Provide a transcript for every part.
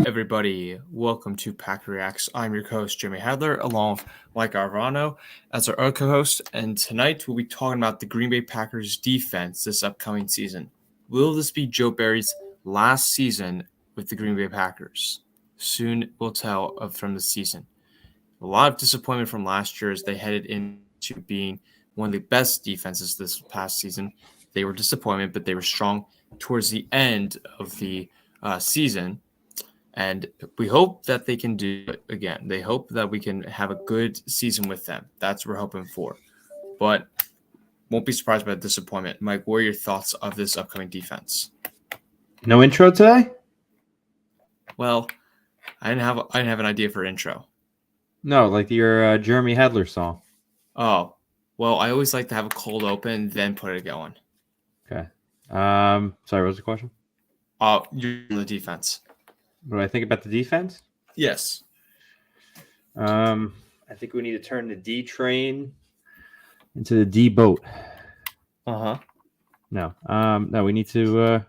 Everybody, welcome to PackReacts. I'm your host, Jeremy Hadler, along with Mike Arvonio as our other co-host. And tonight we'll be talking about the Green Bay Packers defense this upcoming season. Will this be Joe Barry's last season with the Green Bay Packers? Soon we'll tell from the season. A lot of disappointment from last year as they headed into being one of the best defenses this past season. They were disappointed, but they were strong towards the end of the season. And we hope that they can do it again. They hope that we can have a good season with them. That's what we're hoping for. But won't be surprised by the disappointment. Mike, what are your thoughts of this upcoming defense? No intro today? Well, I didn't have an idea for intro. No, like your Jeremy Hadler song. Oh, well, I always like to have a cold open, then put it going. Okay. Sorry, what was the question? You're the defense. What do I think about the defense? Yes. I think we need to turn the D train into the D boat. Uh-huh. No, we need to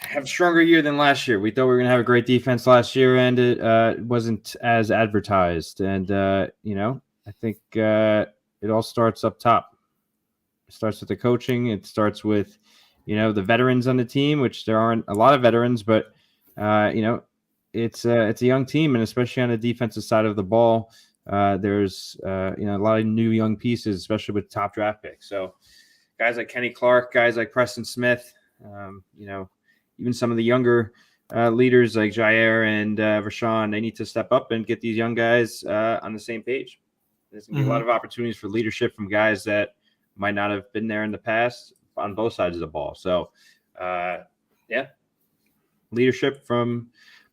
have a stronger year than last year. We thought we were going to have a great defense last year, and it wasn't as advertised. And, I think it all starts up top. It starts with the coaching. It starts with, the veterans on the team, which there aren't a lot of veterans, but it's a young team, and especially on the defensive side of the ball, there's a lot of new young pieces, especially with top draft picks. So guys like Kenny Clark, guys like Preston Smith, even some of the younger leaders like Jair and Rashawn, they need to step up and get these young guys on the same page. There's going to be a lot of opportunities for leadership from guys that might not have been there in the past on both sides of the ball. So, leadership from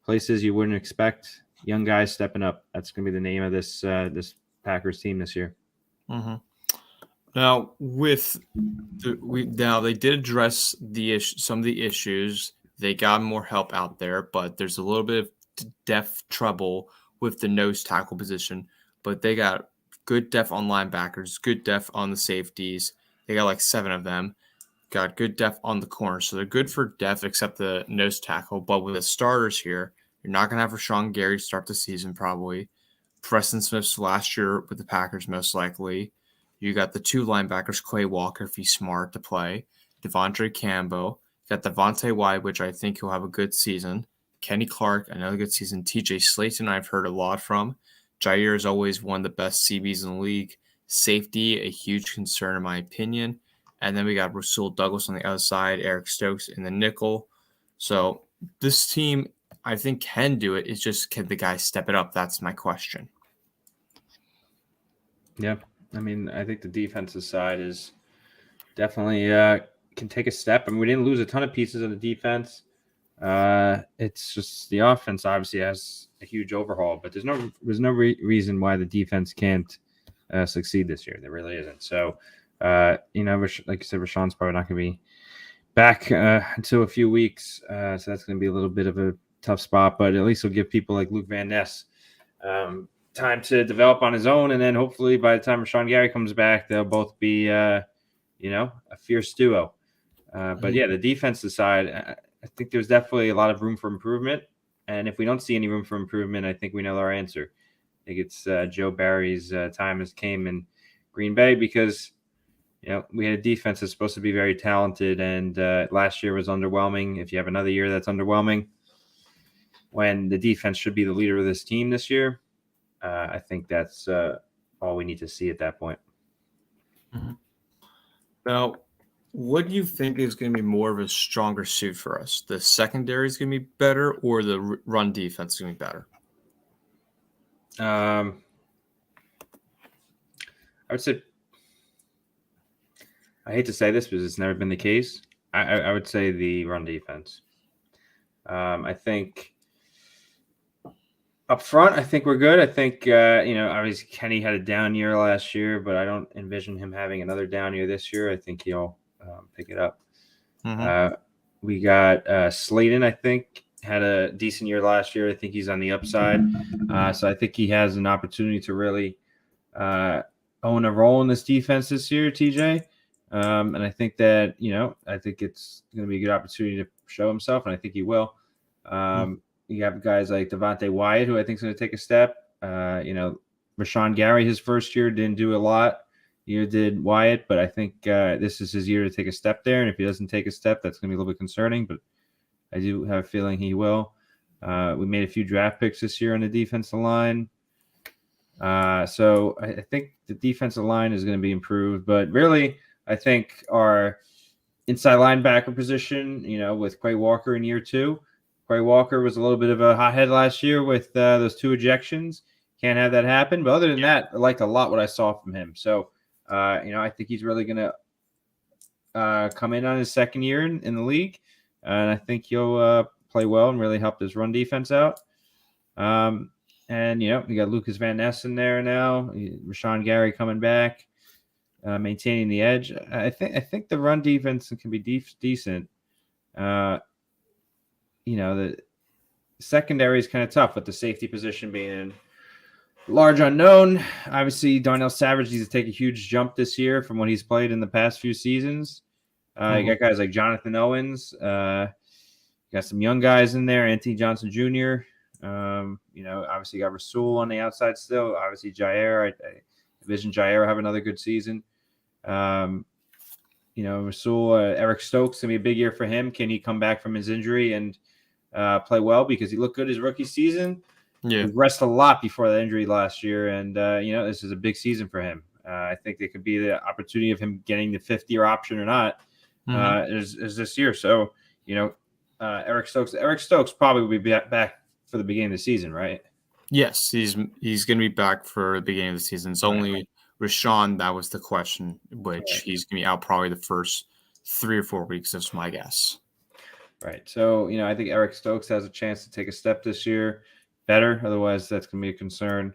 places you wouldn't expect, young guys stepping up. That's going to be the name of this Packers team this year. Mm-hmm. Now, they did address some of the issues. They got more help out there, but there's a little bit of depth trouble with the nose tackle position. But they got good depth on linebackers, good depth on the safeties. They got like 7 of them. Got good depth on the corner, so they're good for depth except the nose tackle. But with the starters here, you're not going to have Rashawn Gary start the season probably. Preston Smith's last year with the Packers most likely. You got the 2 linebackers, Quay Walker if he's smart to play. Devondre Campbell. You got Devontae White, which I think he'll have a good season. Kenny Clark, another good season. TJ Slayton, I've heard a lot from. Jair is always one of the best CBs in the league. Safety, a huge concern in my opinion. And then we got Rasul Douglas on the other side, Eric Stokes in the nickel. So this team, I think, can do it. It's just, can the guys step it up? That's my question. Yeah. I mean, I think the defensive side is definitely can take a step. I mean, we didn't lose a ton of pieces of the defense. It's just the offense obviously has a huge overhaul, but there's no reason why the defense can't succeed this year. There really isn't. So, like you said, Rashawn's probably not going to be back until a few weeks. So that's going to be a little bit of a tough spot, but at least it'll give people like Luke Van Ness time to develop on his own. And then hopefully by the time Rashawn Gary comes back, they'll both be, a fierce duo. But yeah, the defensive side, I think there's definitely a lot of room for improvement. And if we don't see any room for improvement, I think we know our answer. I think it's Joe Barry's time has came in Green Bay because, we had a defense that's supposed to be very talented, and last year was underwhelming. If you have another year that's underwhelming, when the defense should be the leader of this team this year, I think that's all we need to see at that point. Mm-hmm. Now, what do you think is going to be more of a stronger suit for us? The secondary is going to be better, or the run defense is going to be better? I would say, I hate to say this because it's never been the case. I would say the run defense. I think up front, I think we're good. I think, obviously Kenny had a down year last year, but I don't envision him having another down year this year. I think he'll pick it up. Mm-hmm. We got Slayton, I think, had a decent year last year. I think he's on the upside. So I think he has an opportunity to really own a role in this defense this year, TJ. And I think that, I think it's going to be a good opportunity to show himself, and I think he will. You have guys like Devontae Wyatt, who I think is going to take a step. Rashawn Gary, his first year didn't do a lot. Neither did Wyatt, but I think this is his year to take a step there. And if he doesn't take a step, that's going to be a little bit concerning. But I do have a feeling he will. We made a few draft picks this year on the defensive line. So I think the defensive line is going to be improved. But really, I think our inside linebacker position, with Quay Walker in year 2. Quay Walker was a little bit of a hothead last year with those 2 ejections. Can't have that happen. But other than that, I liked a lot what I saw from him. So, I think he's really going to come in on his second year in the league. And I think he'll play well and really help this run defense out. And, you got Lucas Van Ness in there now. Rashawn Gary coming back, maintaining the edge. I think the run defense can be decent. The secondary is kind of tough with the safety position being large unknown. Obviously, Darnell Savage needs to take a huge jump this year from what he's played in the past few seasons. You got guys like Jonathan Owens. You got some young guys in there, Anthony Johnson Jr. Obviously you got Rasul on the outside still. Obviously Jair, I envision Jair have another good season. Rasul, Eric Stokes gonna be a big year for him. Can he come back from his injury and play well, because he looked good his rookie season? Yeah, he rested a lot before the injury last year, and this is a big season for him. I think it could be the opportunity of him getting the 5th-year option or not is this year. So Eric Stokes probably will be back for the beginning of the season, right? Yes, he's going to be back for the beginning of the season. It's only Rashawn that was the question, which he's going to be out probably the first 3 or 4 weeks. That's my guess. Right. So I think Eric Stokes has a chance to take a step this year. Better, otherwise that's going to be a concern.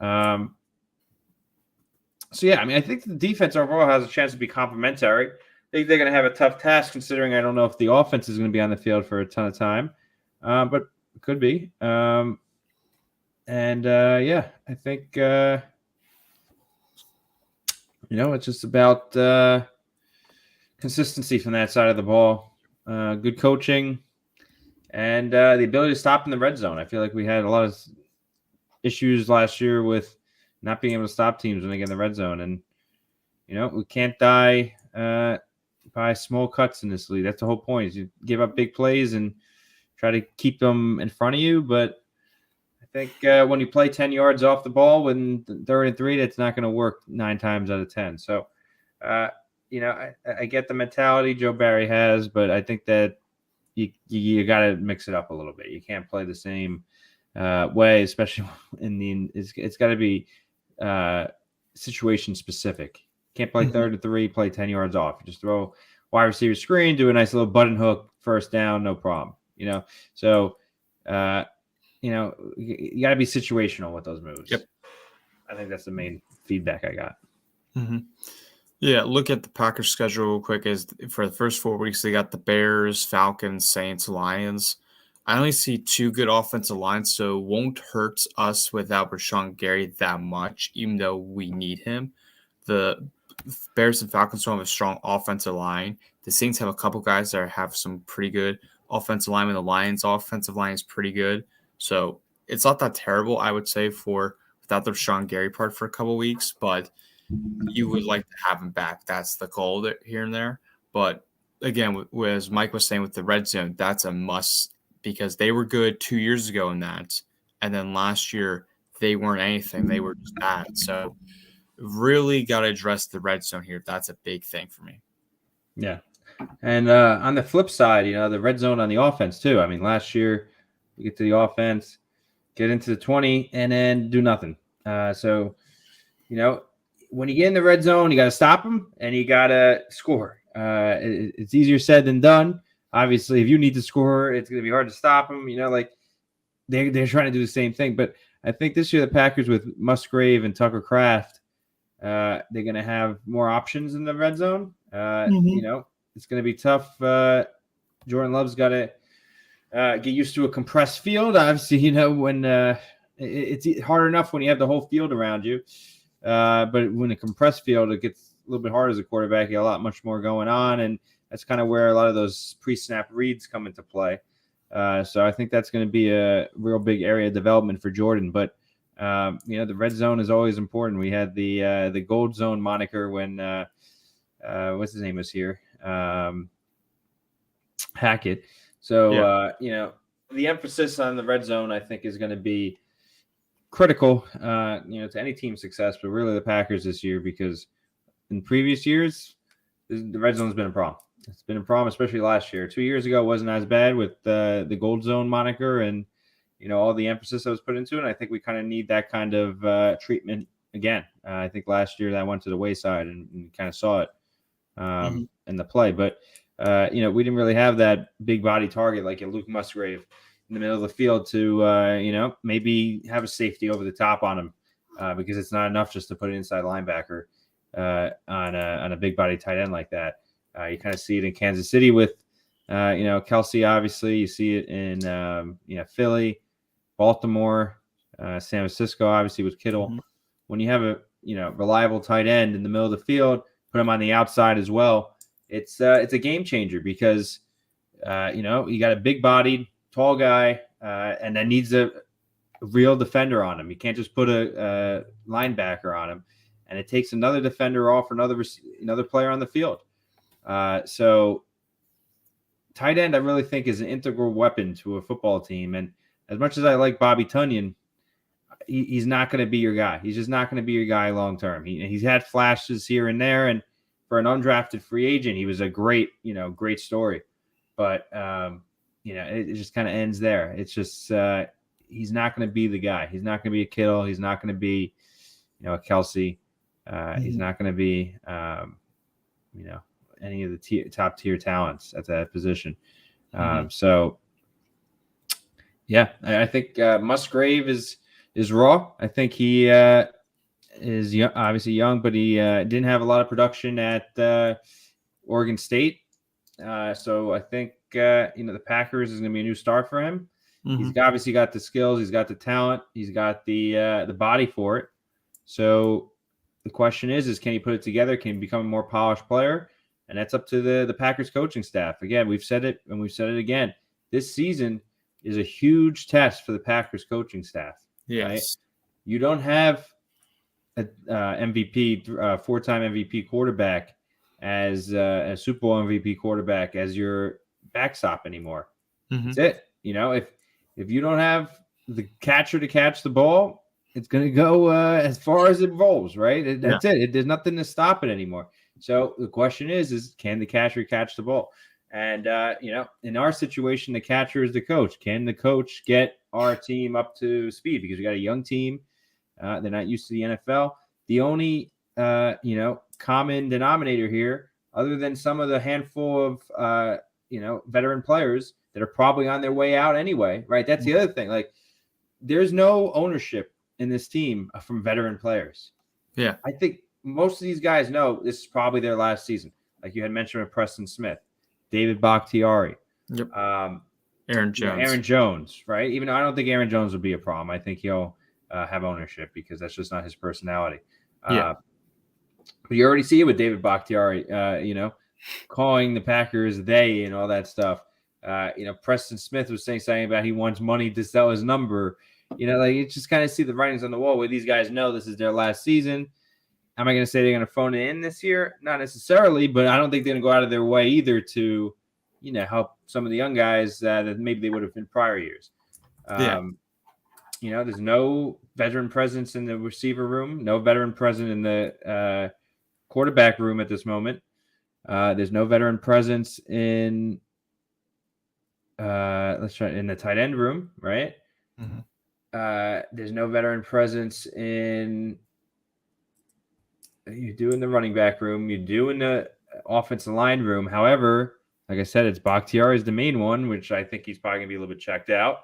I think the defense overall has a chance to be complimentary. I think they're going to have a tough task, considering I don't know if the offense is going to be on the field for a ton of time, but it could be. I think it's just about consistency from that side of the ball, good coaching, and the ability to stop in the red zone. I feel like we had a lot of issues last year with not being able to stop teams when they get in the red zone. And, we can't die by small cuts in this league. That's the whole point, is you give up big plays and try to keep them in front of you. But I think when you play 10 yards off the ball when 3rd and 3, that's not going to work 9 times out of 10. So, I get the mentality Joe Barry has, but I think that you got to mix it up a little bit. You can't play the same way, especially it's got to be situation specific. Can't play 3rd and 3, play 10 yards off. You just throw wide receiver screen, do a nice little button hook, first down, no problem. So you got to be situational with those moves. Yep. I think that's the main feedback I got. Mm-hmm. Yeah, look at the Packers schedule real quick. Is for the first 4 weeks, they got the Bears, Falcons, Saints, Lions. I only see 2 good offensive lines, so it won't hurt us without Rashawn Gary that much, even though we need him. The Bears and Falcons don't have a strong offensive line. The Saints have a couple guys that have some pretty good offensive line, and the Lions' offensive line is pretty good. So it's not that terrible, I would say, without the Rashawn Gary part for a couple weeks, but you would like to have him back. That's the goal here and there. But again, as Mike was saying with the red zone, that's a must, because they were good 2 years ago in that. And then last year, they weren't anything. They were just bad. So really got to address the red zone here. That's a big thing for me. Yeah. And on the flip side, the red zone on the offense too. I mean, last year we get to the offense, get into the 20, and then do nothing. When you get in the red zone, you got to stop them and you got to score. It's easier said than done. Obviously, if you need to score, it's going to be hard to stop them. They're trying to do the same thing. But I think this year the Packers with Musgrave and Tucker Kraft, they're going to have more options in the red zone. It's going to be tough. Jordan Love's got to get used to a compressed field. Obviously, when it's hard enough when you have the whole field around you. But when a compressed field, it gets a little bit harder as a quarterback. You got much more going on. And that's kind of where a lot of those pre-snap reads come into play. So I think that's going to be a real big area of development for Jordan. But the red zone is always important. We had the gold zone moniker when what's his name was here, Hackett. So the emphasis on the red zone, I think, is going to be critical, to any team's success, but really the Packers this year, because in previous years, the red zone's been a problem. It's been a problem, especially last year. 2 years ago, it wasn't as bad with the gold zone moniker and, all the emphasis that was put into it. And I think we kind of need that kind of treatment again. I think last year that went to the wayside and kind of saw it in the play. But, we didn't really have that big body target like a Luke Musgrave in the middle of the field to, maybe have a safety over the top on him because it's not enough just to put an inside linebacker on a big body tight end like that. You kind of see it in Kansas City with, Kelsey, obviously. You see it in, Philly, Baltimore, San Francisco, obviously with Kittle. Mm-hmm. When you have a, reliable tight end in the middle of the field, put him on the outside as well, it's a game changer because, you got a big-bodied, tall guy, and that needs a real defender on him. You can't just put a linebacker on him, and it takes another defender off another player on the field. So tight end, I really think, is an integral weapon to a football team. And as much as I like Bobby Tunyon, he's not going to be your guy. He's just not going to be your guy long term. He's had flashes here and there, and for an undrafted free agent, he was a great story. But it just kind of ends there. It's just he's not going to be the guy. He's not going to be a Kittle. He's not going to be a Kelsey. He's not going to be any of the top tier talents at that position. So I think Musgrave is raw. I think he is young, obviously young, but he didn't have a lot of production at Oregon State. So I think the Packers is going to be a new start for him. He's obviously got the skills, he's got the talent, he's got the body for it. So the question is can he put it together? Can he become a more polished player? And that's up to the Packers coaching staff. Again, we've said it and we've said it again. This season is a huge test for the Packers coaching staff. Yes. Right? You don't have a MVP, four-time MVP quarterback as a Super Bowl MVP quarterback as your backstop anymore. That's it. If you don't have the catcher to catch the ball, it's going to go as far as it rolls, right? That's it. There's nothing to stop it anymore. So the question is can the catcher catch the ball? And, in our situation, the catcher is the coach. Can the coach get our team up to speed? Because we got a young team. They're not used to the NFL. The only, common denominator here, other than some of the handful of, veteran players that are probably on their way out anyway, right? That's the other thing. Like, there's no ownership in this team from veteran players. Yeah. I think most of these guys know this is probably their last season. Like you had mentioned with Preston Smith, David Bakhtiari. Yep. Aaron Jones. Aaron Jones, right? Even though I don't think Aaron Jones will be a problem. I think he'll have ownership because that's just not his personality. But you already see it with David Bakhtiari, calling the Packers they and all that stuff. Preston Smith was saying something about he wants money to sell his number. You just kind of see the writings on the wall where these guys know this is their last season. Am I going to say they're going to phone it in this year? Not necessarily, but I don't think they're going to go out of their way either to, help some of the young guys that maybe they would have in prior years. There's no veteran presence in the receiver room, no veteran presence in the quarterback room at this moment. There's no veteran presence in in the tight end room, right? There's no veteran presence in you do in the running back room, you do in the offensive line room. However, like I said, it's Bakhtiari is the main one, which I think he's probably gonna be a little bit checked out.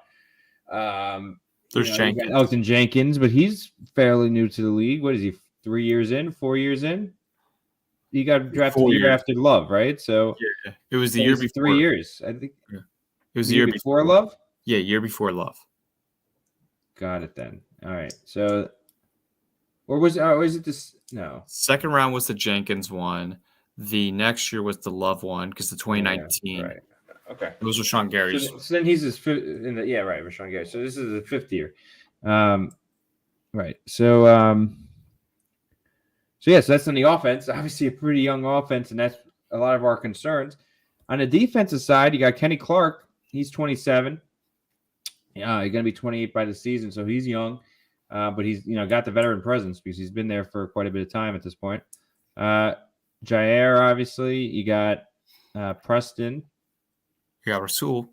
There's Jenkins. Elton Jenkins, but he's fairly new to the league. What is he? 4 years in? He got drafted the year after Love, right? So it was the year before. 3 years, I think. Yeah. It was the year before Love. Yeah, year before Love. Got it then. All right. So, or was it this? No. Second round was the Jenkins one. The next year was the Love one because the 2019. Right. Okay. Those are Sean Gary's. So then he's his fifth in the Rashawn Gary. So this is the 5th year. Right. So so that's on the offense. Obviously a pretty young offense, and that's a lot of our concerns. On the defensive side, you got Kenny Clark. He's 27. Yeah, he's gonna be 28 by the season, so he's young. But he's got the veteran presence because he's been there for quite a bit of time at this point. Jair, obviously, you got Preston. You got Rasul,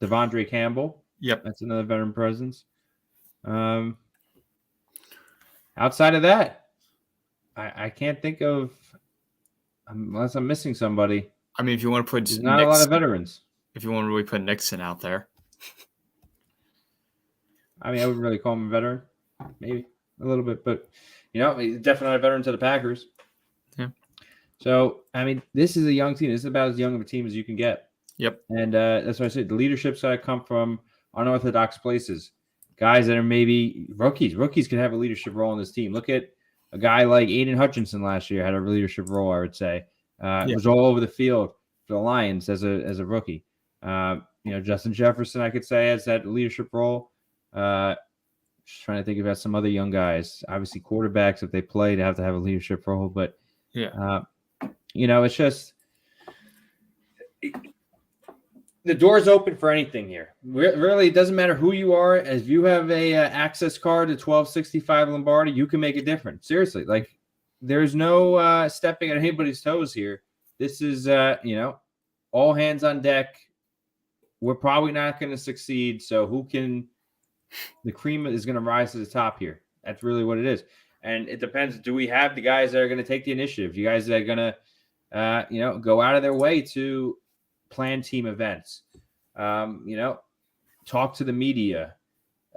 Devondre Campbell. Yep, that's another veteran presence. Outside of that, I can't think of, unless I'm missing somebody. I mean, if you want to put there's not a lot of veterans. If you want to really put Nixon out there. I mean, I wouldn't really call him a veteran. Maybe a little bit, but he's definitely not a veteran to the Packers. Yeah. So, I mean, this is a young team. This is about as young of a team as you can get. Yep. And that's why I said the leadership's got to come from unorthodox places. Guys that are maybe rookies. Rookies can have a leadership role in this team. Look at a guy like Aiden Hutchinson last year had a leadership role, I would say. Was all over the field for the Lions as a rookie. Justin Jefferson, I could say, has that leadership role. Just trying to think about some other young guys. Obviously, quarterbacks, if they play, they have to have a leadership role. But it's just the door's open for anything here. Really, it doesn't matter who you are. As you have a access card to 1265 Lombardi, you can make a difference. Seriously, like there's no stepping on anybody's toes here. This is all hands on deck. We're probably not going to succeed. So the cream is going to rise to the top here. That's really what it is. And it depends. Do we have the guys that are going to take the initiative? You guys that are going to, go out of their way to plan team events, talk to the media,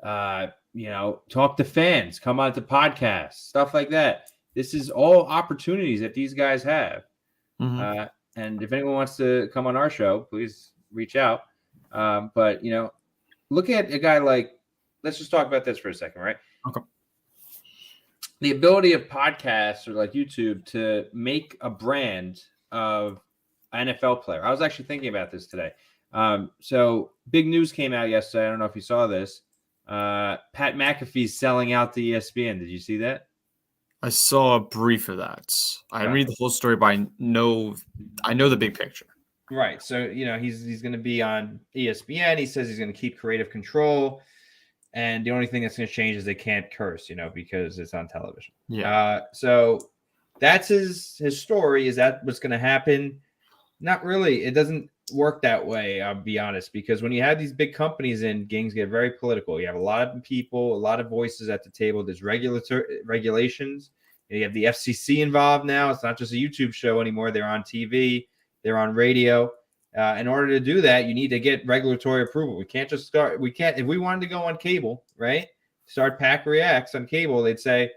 talk to fans, come on to podcasts, stuff like that. This is all opportunities that these guys have. Mm-hmm. And if anyone wants to come on our show, please reach out. But look at a guy like, let's just talk about this for a second, right? Okay. The ability of podcasts or like YouTube to make a brand of an NFL player. I was actually thinking about this today. So big news came out yesterday. I don't know if you saw this. Pat McAfee's selling out to ESPN. Did you see that? I saw a brief of that. I didn't read the whole story, but I know the big picture. Right. So, he's going to be on ESPN. He says he's going to keep creative control. And the only thing that's going to change is they can't curse, because it's on television. Yeah. So that's his story. Is that what's going to happen? Not really. It doesn't work that way, I'll be honest, because when you have these big companies in, things get very political. You have a lot of people, a lot of voices at the table. There's regulations. You have the FCC involved now. It's not just a YouTube show anymore. They're on TV. They're on radio. In order to do that, you need to get regulatory approval. We can't just start. We can't. If we wanted to go on cable, right? Start PackReacts on cable, they'd say,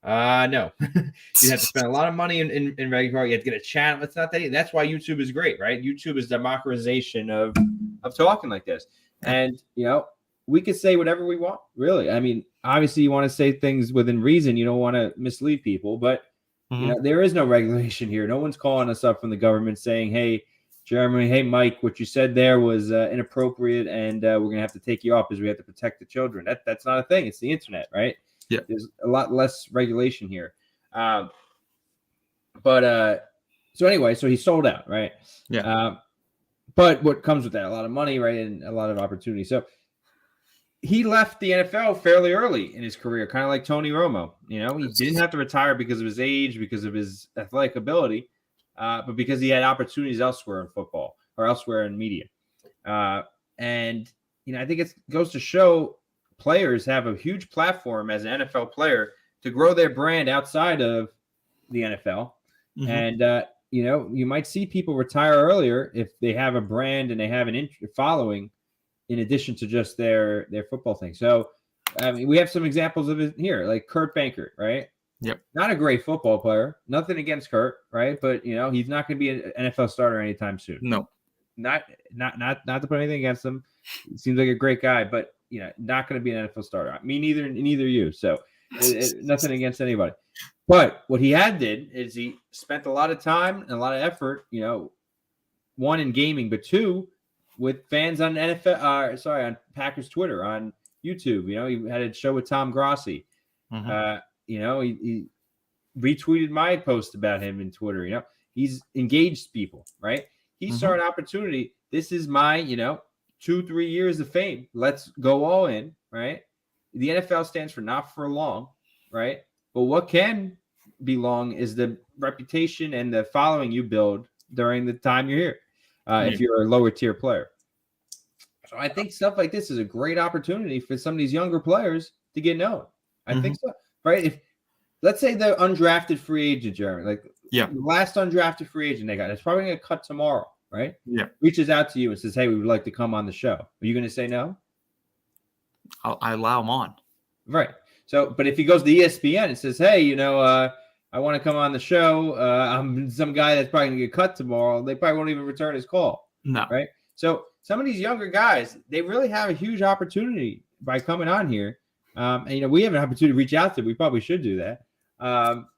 no. You have to spend a lot of money in regulatory. You have to get a channel. It's not that. That's why YouTube is great, right? YouTube is democratization of talking like this. And, we could say whatever we want, really. I mean, obviously you want to say things within reason. You don't want to mislead people, but there is no regulation here. No one's calling us up from the government saying, hey, Jeremy, hey, Mike, what you said there was inappropriate, and we're going to have to take you off because we have to protect the children. That's not a thing. It's the internet, right? Yeah. There's a lot less regulation here. So anyway, so he sold out, right? Yeah. But what comes with that? A lot of money, right? And a lot of opportunity. So he left the NFL fairly early in his career, kind of like Tony Romo. He didn't have to retire because of his age, because of his athletic ability. But because he had opportunities elsewhere in football or elsewhere in media. And I think it goes to show players have a huge platform as an NFL player to grow their brand outside of the NFL. Mm-hmm. And, you might see people retire earlier if they have a brand and they have an following in addition to just their football thing. So, we have some examples of it here, like Kurt Bankert, right? Yep. Not a great football player. Nothing against Kurt, right? But he's not going to be an NFL starter anytime soon. No. Not to put anything against him. He seems like a great guy, but not going to be an NFL starter. Me neither you. So nothing against anybody. But what he did is he spent a lot of time and a lot of effort, one in gaming, but two with fans on NFL. On Packers Twitter, on YouTube. He had a show with Tom Grossi. Mhm. He retweeted my post about him in Twitter. He's engaged people, right? He saw an opportunity. This is my, 2-3 years of fame. Let's go all in, right? The NFL stands for not for long, right? But what can be long is the reputation and the following you build during the time you're here. If you're a lower tier player. So I think stuff like this is a great opportunity for some of these younger players to get known. I think so, right? If let's say the undrafted free agent, Jeremy, like the last undrafted free agent they got, it's probably going to cut tomorrow, right? Yeah. Reaches out to you and says, "Hey, we would like to come on the show." Are you going to say no? I allow him on. Right. So, but if he goes to ESPN and says, "Hey, I want to come on the show. I'm some guy that's probably going to get cut tomorrow," they probably won't even return his call. No. Right. So some of these younger guys, they really have a huge opportunity by coming on here. And we have an opportunity to reach out to them. We probably should do that.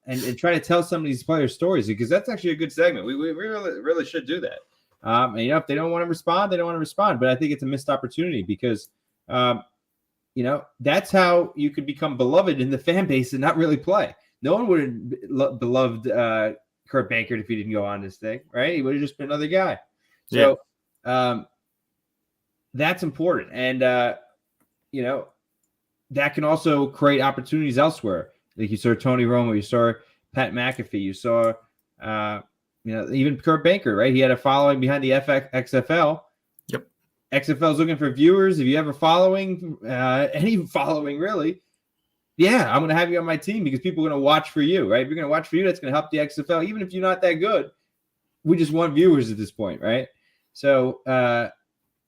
And try to tell some of these players' stories, because that's actually a good segment. We really should do that. And if they don't want to respond, they don't want to respond. But I think it's a missed opportunity because, that's how you could become beloved in the fan base and not really play. No one would have beloved Kurt Bankert if he didn't go on this thing, right? He would have just been another guy. So that's important. And, that can also create opportunities elsewhere. Like you saw Tony Romo, you saw Pat McAfee, you saw, even Kurt Bankert, right? He had a following behind the XFL. Yep. XFL is looking for viewers. If you have a following, any following really, I'm going to have you on my team because people are going to watch for you, right? If you're going to watch for you, that's going to help the XFL. Even if you're not that good, we just want viewers at this point, right? So,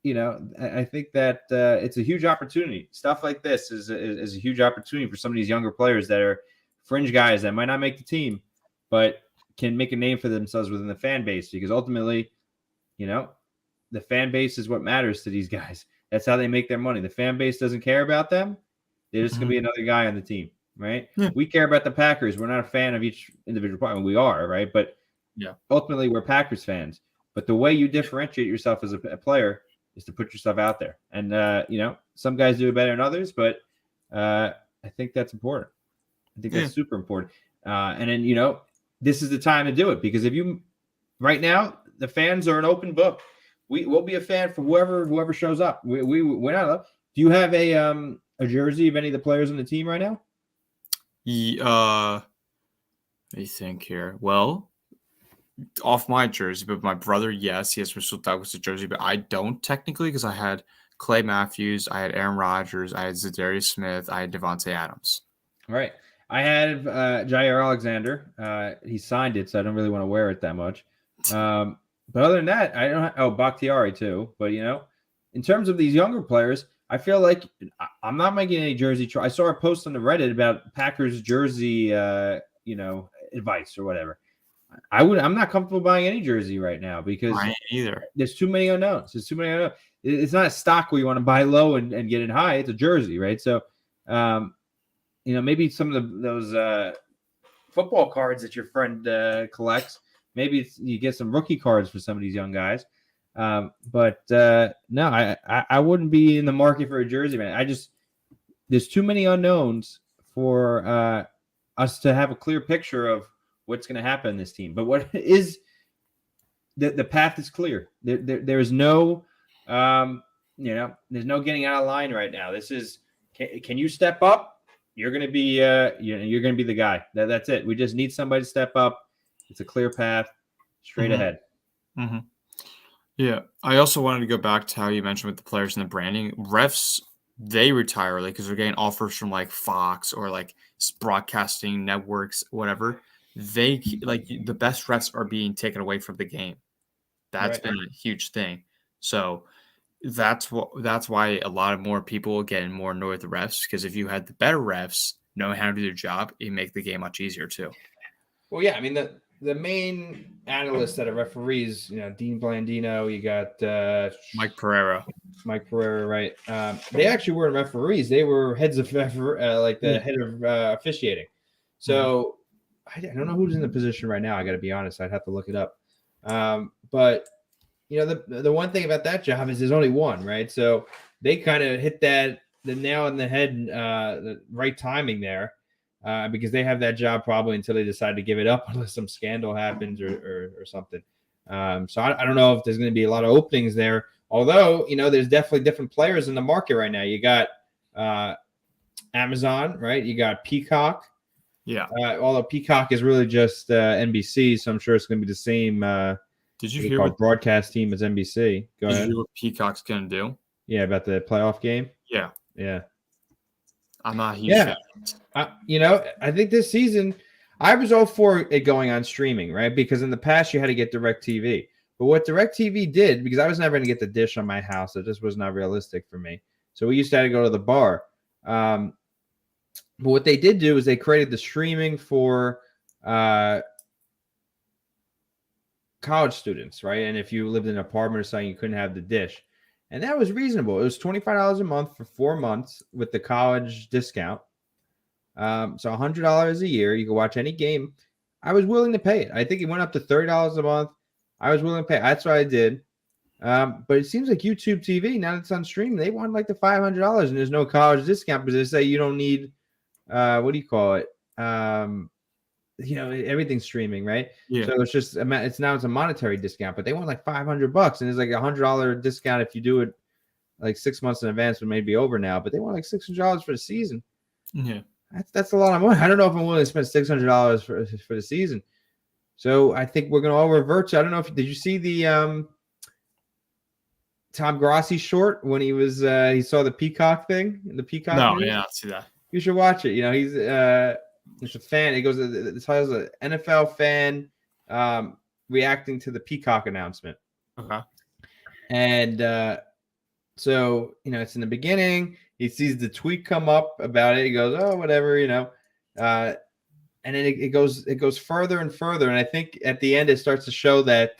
I think that it's a huge opportunity. Stuff like this is a huge opportunity for some of these younger players that are fringe guys that might not make the team, but can make a name for themselves within the fan base. Because ultimately, the fan base is what matters to these guys. That's how they make their money. The fan base doesn't care about them. They're just going to be another guy on the team, right? Yeah. We care about the Packers. We're not a fan of each individual player. We are, right? But ultimately, we're Packers fans. But the way you differentiate yourself as a player is to put yourself out there. And, some guys do it better than others, but I think that's important. I think that's super important. And then, this is the time to do it, because right now, the fans are an open book. We'll be a fan for whoever shows up. We're not. Do you have a jersey of any of the players on the team right now? Let me think here. Well, off my jersey, but my brother, yes, he has Mitchell Douglas' jersey, but I don't technically, because I had Clay Matthews, I had Aaron Rodgers, I had Zadarius Smith, I had Devontae Adams. All right. I have Jair Alexander. He signed it, so I don't really want to wear it that much. But other than that, I don't. Bakhtiari too. But in terms of these younger players, I feel like I'm not making any jersey. I saw a post on the Reddit about Packers jersey, advice or whatever. I'm not comfortable buying any jersey right now because I ain't either. There's too many unknowns. It's not a stock where you want to buy low and get in high. It's a jersey, right? So, maybe some of those football cards that your friend collects, maybe you get some rookie cards for some of these young guys. But no, I wouldn't be in the market for a jersey, man. There's too many unknowns for us to have a clear picture of what's going to happen in this team. But what is the path is clear. There is no, there's no getting out of line right now. This is, can you step up? You're going to be, you're going to be the guy. That's it. We just need somebody to step up. It's a clear path straight ahead. Mm-hmm. Yeah. I also wanted to go back to how you mentioned with the players and the branding. Refs, they retire early because they're getting offers from like Fox or like broadcasting networks, whatever. The best refs are being taken away from the game. That's been a huge thing. So that's why a lot of more people are getting more annoyed with the refs, because if you had the better refs knowing how to do their job, it make the game much easier too. Well, yeah, I mean the main analysts that are referees, Dean Blandino, you got Mike Pereira, right? They actually weren't referees; they were heads of head of officiating. So I don't know who's in the position right now. I got to be honest; I'd have to look it up. But the one thing about that job is there's only one, right? So they kind of hit the nail on the head, the right timing there, because they have that job probably until they decide to give it up unless some scandal happens or something. So I don't know if there's going to be a lot of openings there. Although, there's definitely different players in the market right now. You got Amazon, right? You got Peacock. Yeah. Although Peacock is really just NBC, so I'm sure it's going to be the same Did you hear what broadcast team as NBC? Go ahead. Did you hear what Peacock's going to do? Yeah, about the playoff game? Yeah. Yeah. I'm not a huge fan. I think this season, I was all for it going on streaming, right? Because in the past, you had to get DirecTV. But what DirecTV did, because I was never going to get the dish on my house, it just was not realistic for me. So we used to have to go to the bar. But what they did do is they created the streaming for college students, right? And if you lived in an apartment or something, you couldn't have the dish. And that was reasonable. It was $25 a month for 4 months with the college discount. So $100 a year. You could watch any game. I was willing to pay it. I think it went up to $30 a month. I was willing to pay. That's what I did. But it seems like YouTube TV, now that it's on stream, they want like the $500 and there's no college discount because they say you don't need, what do you call it? Everything's streaming, right? Yeah. So it's a monetary discount, but they want like $500 and there's like $100 discount if you do it like 6 months in advance, but maybe over now. But they want like $600 for the season. Yeah. That's a lot of money. I don't know if I'm willing to spend $600 for the season. So I think we're gonna all revert to. I don't know did you see the Tom Grossi short when he was he saw the Peacock thing? The Peacock. No, news? yeah, I see that. You should watch it. He's a fan. He goes. The title's an NFL fan reacting to the Peacock announcement. Okay. And so it's in the beginning. He sees the tweet come up about it. He goes, "Oh, whatever," and then it goes further and further. And I think at the end it starts to show that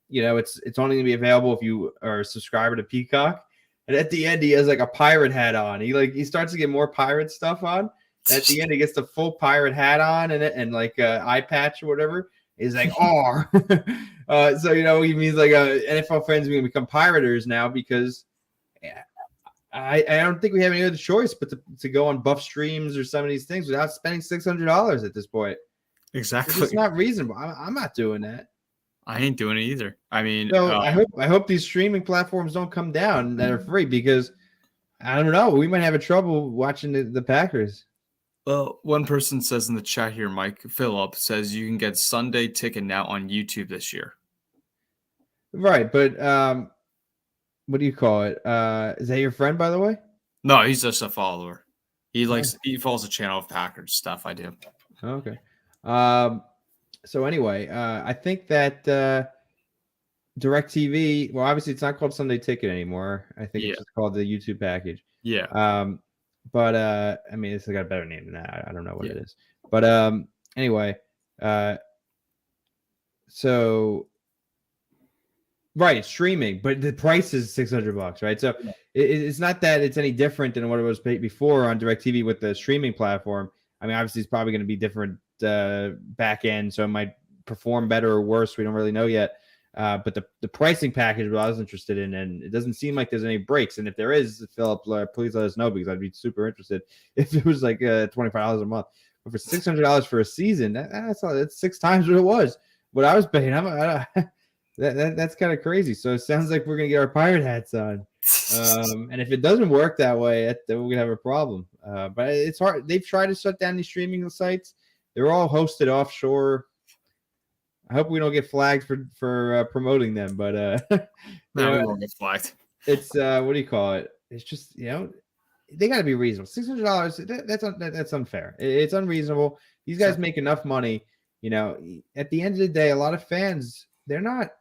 it's only going to be available if you are a subscriber to Peacock. And at the end he has like a pirate hat on. He starts to get more pirate stuff on. And at the end he gets the full pirate hat on and like eye patch or whatever. He's like, "Oh," so he means like NFL fans are going to become piraters now because. I don't think we have any other choice but to go on buff streams or some of these things without spending $600 at this point. Exactly. It's not reasonable. I'm not doing that. I ain't doing it either. I mean, so I hope these streaming platforms don't come down that are free because I don't know. We might have a trouble watching the Packers. Well, one person says in the chat here, Mike Phillip says you can get Sunday Ticket now on YouTube this year. Right, but what do you call it? Is that your friend, by the way? No, he's just a follower. He follows the channel of Packers stuff. I do. Okay. So anyway, I think that DirecTV. Well, obviously it's not called Sunday Ticket anymore. I think it's just called the YouTube package. Yeah. But I mean, it's got a better name than that. I don't know what it is. But anyway, so. Right, it's streaming, but the price is $600, right? So it's not that it's any different than what it was paid before on DirecTV with the streaming platform. I mean, obviously, it's probably going to be different back end, so it might perform better or worse. We don't really know yet. But the pricing package, what I was interested in, and it doesn't seem like there's any breaks. And if there is, Philip, please let us know because I'd be super interested if it was like $25 a month. But for $600 for a season, that's 6 times what it was. What I was paying, that's kind of crazy. So it sounds like we're gonna get our pirate hats on, and if it doesn't work that way, then we're gonna have a problem. But it's hard. They've tried to shut down these streaming sites. They're all hosted offshore. I hope we don't get flagged for promoting them. But no, we won't get flagged. It's what do you call it? It's just they got to be reasonable. $600. That's unfair. It's unreasonable. These guys make enough money. At the end of the day, a lot of fans they're not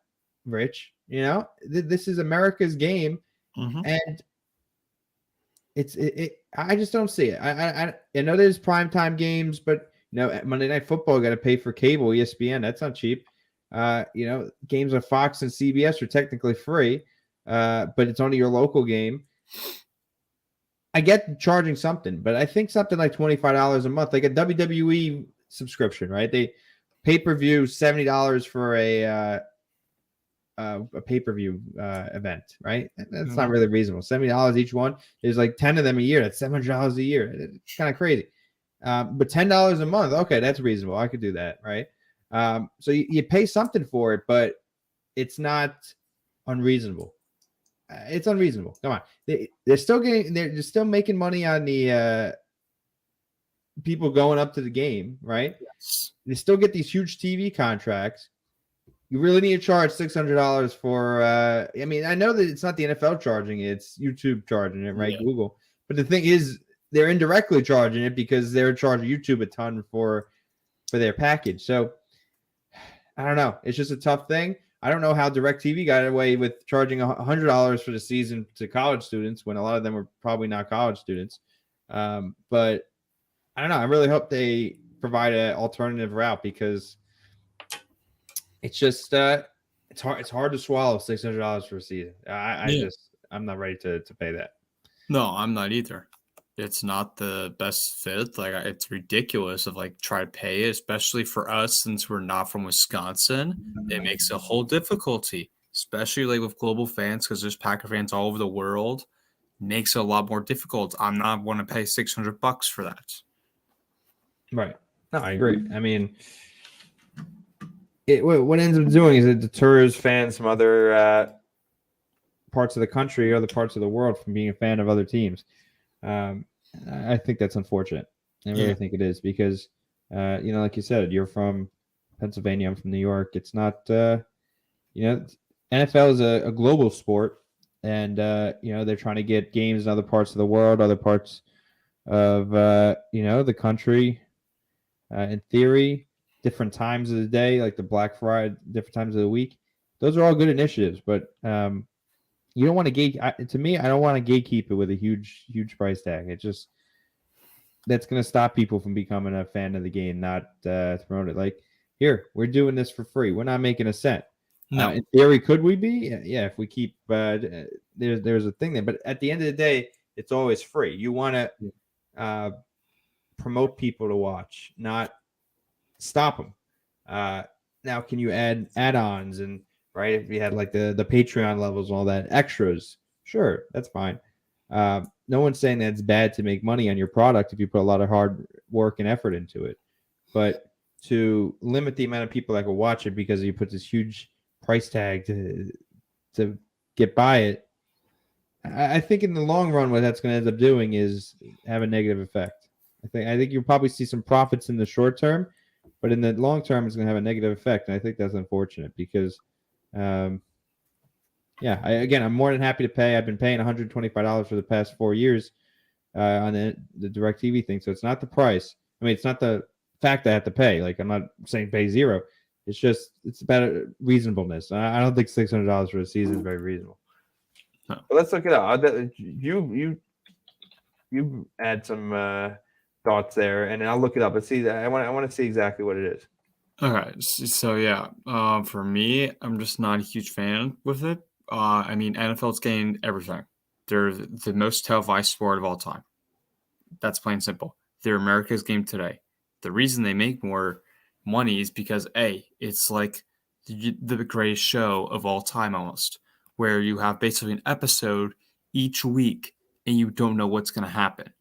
rich, this is America's game, and I just don't see it. I know there's primetime games, but Monday Night Football got to pay for cable, ESPN. That's not cheap. Games on Fox and CBS are technically free, but it's only your local game. I get charging something, but I think something like $25 a month, like a WWE subscription, right? They pay-per-view $70 for a a pay-per-view event, right? That's not really reasonable. $70 each one. There's like 10 of them a year. That's $700 a year. It's kind of crazy. But $10 a month, okay, that's reasonable. I could do that, right? So you pay something for it, but it's not unreasonable. It's unreasonable. Come on, they're still making money on the people going up to the game, right? Yes. They still get these huge TV contracts. You really need to charge $600 for. I mean, I know that it's not the NFL charging it; it's YouTube charging it, right? Yeah. Google. But the thing is, they're indirectly charging it because they're charging YouTube a ton for their package. So I don't know. It's just a tough thing. I don't know how DirecTV got away with charging $100 for the season to college students when a lot of them were probably not college students. But I don't know. I really hope they provide an alternative route because it's just it's hard to swallow $600 for a season. I'm not ready to pay that. No, I'm not either. It's not the best fit. Like it's ridiculous of like try to pay it, especially for us since we're not from Wisconsin. It makes a whole difficulty, especially like with global fans because there's Packer fans all over the world. Makes it a lot more difficult. I'm not want to pay $600 for that. Right. No, I agree. I mean, what ends up doing is it deters fans from other parts of the country or other parts of the world from being a fan of other teams. I think that's unfortunate. I really think it is because, like you said, you're from Pennsylvania. I'm from New York. It's not, NFL is a global sport, and they're trying to get games in other parts of the world, other parts of the country. In theory, different times of the day, like the Black Friday, different times of the week. Those are all good initiatives, but you don't want to to me, I don't want to gatekeep it with a huge price tag. It just that's going to stop people from becoming a fan of the game, not promote it. Like, here, we're doing this for free. We're not making a cent. No. In theory, could we be? Yeah, if we keep there's a thing there. But at the end of the day, it's always free. You want to promote people to watch, not stop them. Now, can you add add-ons and right? If you had like the Patreon levels and all that extras, sure, that's fine. No one's saying that it's bad to make money on your product if you put a lot of hard work and effort into it. But to limit the amount of people that will watch it because you put this huge price tag to get by it, I think in the long run, what that's going to end up doing is have a negative effect. I think you'll probably see some profits in the short term, but in the long term, it's going to have a negative effect. And I think that's unfortunate because I'm more than happy to pay. I've been paying $125 for the past 4 years on the DirecTV thing. So it's not the price. I mean, it's not the fact that I have to pay. Like, I'm not saying pay zero. It's about reasonableness. I don't think $600 for a season is very reasonable. No. But let's look it up. You add some thoughts there, and I'll look it up and see that. I want to see exactly what it is. Okay, so yeah, for me, I'm just not a huge fan with it. I mean, NFL's gained everything. They're the most televised sport of all time. That's plain and simple. They're America's game today. The reason they make more money is because it's like the greatest show of all time almost, where you have basically an episode each week and you don't know what's going to happen.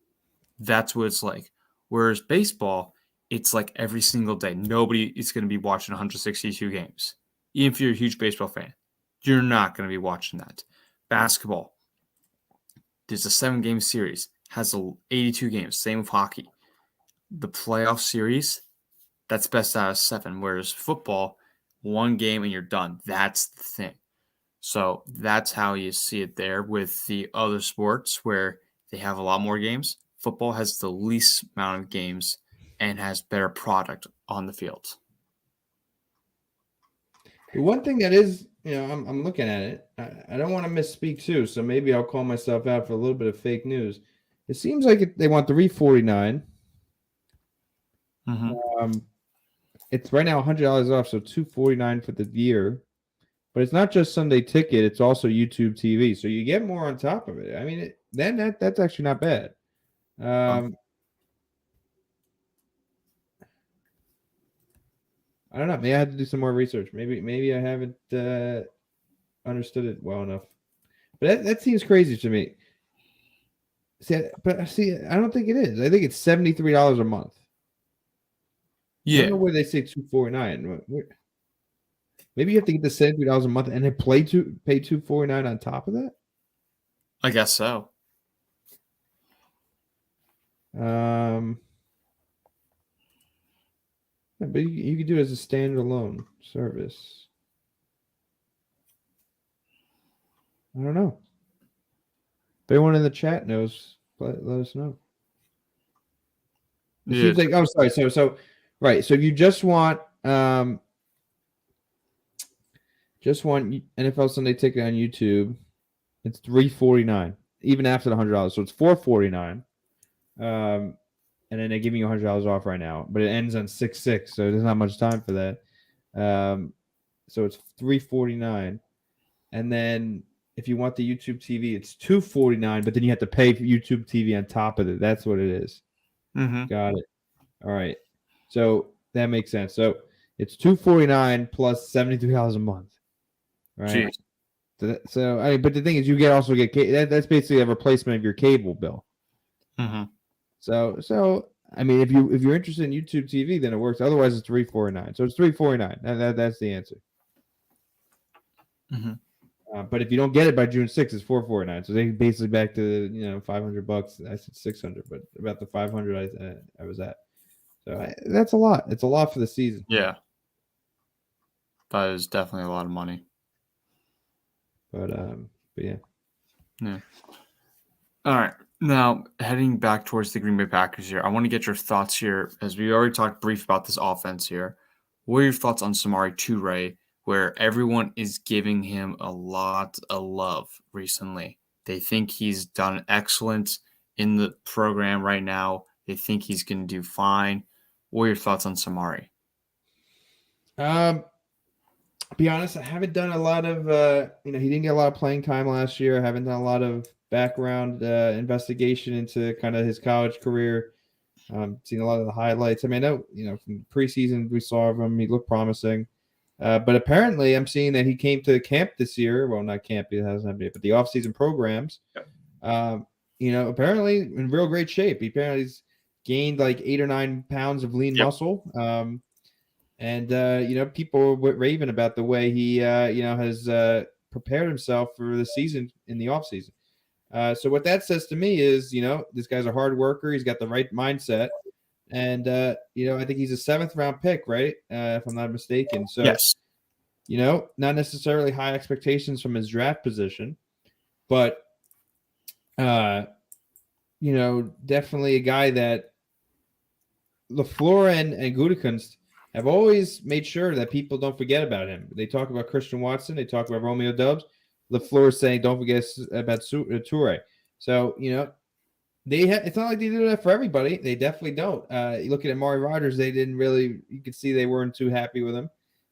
That's what it's like. Whereas baseball, it's like every single day. Nobody is going to be watching 162 games. Even if you're a huge baseball fan, you're not going to be watching that. Basketball, there's a 7-game series, has 82 games. Same with hockey. The playoff series, that's best out of 7. Whereas football, 1 game and you're done. That's the thing. So that's how you see it there with the other sports where they have a lot more games. Football has the least amount of games and has better product on the field. One thing that is, I'm looking at it. I don't want to misspeak too, so maybe I'll call myself out for a little bit of fake news. It seems like they want $349. Mm-hmm. It's right now $100 off, so $249 for the year. But it's not just Sunday Ticket; it's also YouTube TV, so you get more on top of it. I mean, that's actually not bad. I don't know. Maybe I have to do some more research. Maybe I haven't understood it well enough. But that seems crazy to me. I don't think it is. I think it's $73 a month. I don't Yeah, know where they say $249. Maybe you have to get the $73 a month and then pay $249 on top of that. I guess so. Yeah, but you could do it as a standalone service. I don't know. If anyone in the chat knows, let us know. It seems like sorry. So right. So if you just want NFL Sunday Ticket on YouTube, it's $349 even after the $100. So it's $449. And then they're giving you $100 off right now, but it ends on 6/6, so there's not much time for that. So it's $349, and then if you want the YouTube TV, it's $249, but then you have to pay for YouTube TV on top of it. That's what it is. Mm-hmm. Got it. All right, so that makes sense. So it's $249 plus $73 a month, right? Jeez. So I mean, but the thing is, you also get that's basically a replacement of your cable bill. Mm-hmm. So I mean, if you're interested in YouTube TV, then it works. Otherwise, it's $349. So it's $349. That's the answer. Mm-hmm. But if you don't get it by June 6th, it's $449. So they basically back to $500. I said 600, but about the 500 I was at. So that's a lot. It's a lot for the season. Yeah, that is definitely a lot of money. But yeah. Yeah. All right. Now, heading back towards the Green Bay Packers here, I want to get your thoughts here, as we already talked brief about this offense here. What are your thoughts on Samori Toure, where everyone is giving him a lot of love recently? They think he's done excellent in the program right now. They think he's going to do fine. What are your thoughts on Samori? Be honest, I haven't done a lot of, he didn't get a lot of playing time last year. I haven't done a lot of background investigation into kind of his college career. Seen a lot of the highlights. I mean, I know, from preseason we saw of him, he looked promising. But apparently I'm seeing that he came to camp this year. Well, not camp, it hasn't happened yet, but the off-season programs. Yep. Apparently in real great shape. He apparently has gained like 8 or 9 pounds of lean muscle. And people were raving about the way he, has prepared himself for the season in the offseason. So what that says to me is, this guy's a hard worker. He's got the right mindset. And, I think he's a 7th round pick, right? If I'm not mistaken. So, yes. Not necessarily high expectations from his draft position, but, definitely a guy that LaFleur and Gutekunst have always made sure that people don't forget about him. They talk about Christian Watson. They talk about Romeo Doubs. LaFleur is saying, don't forget about Toure. So, it's not like they do that for everybody. They definitely don't. You look at Amari Rodgers, you could see they weren't too happy with him.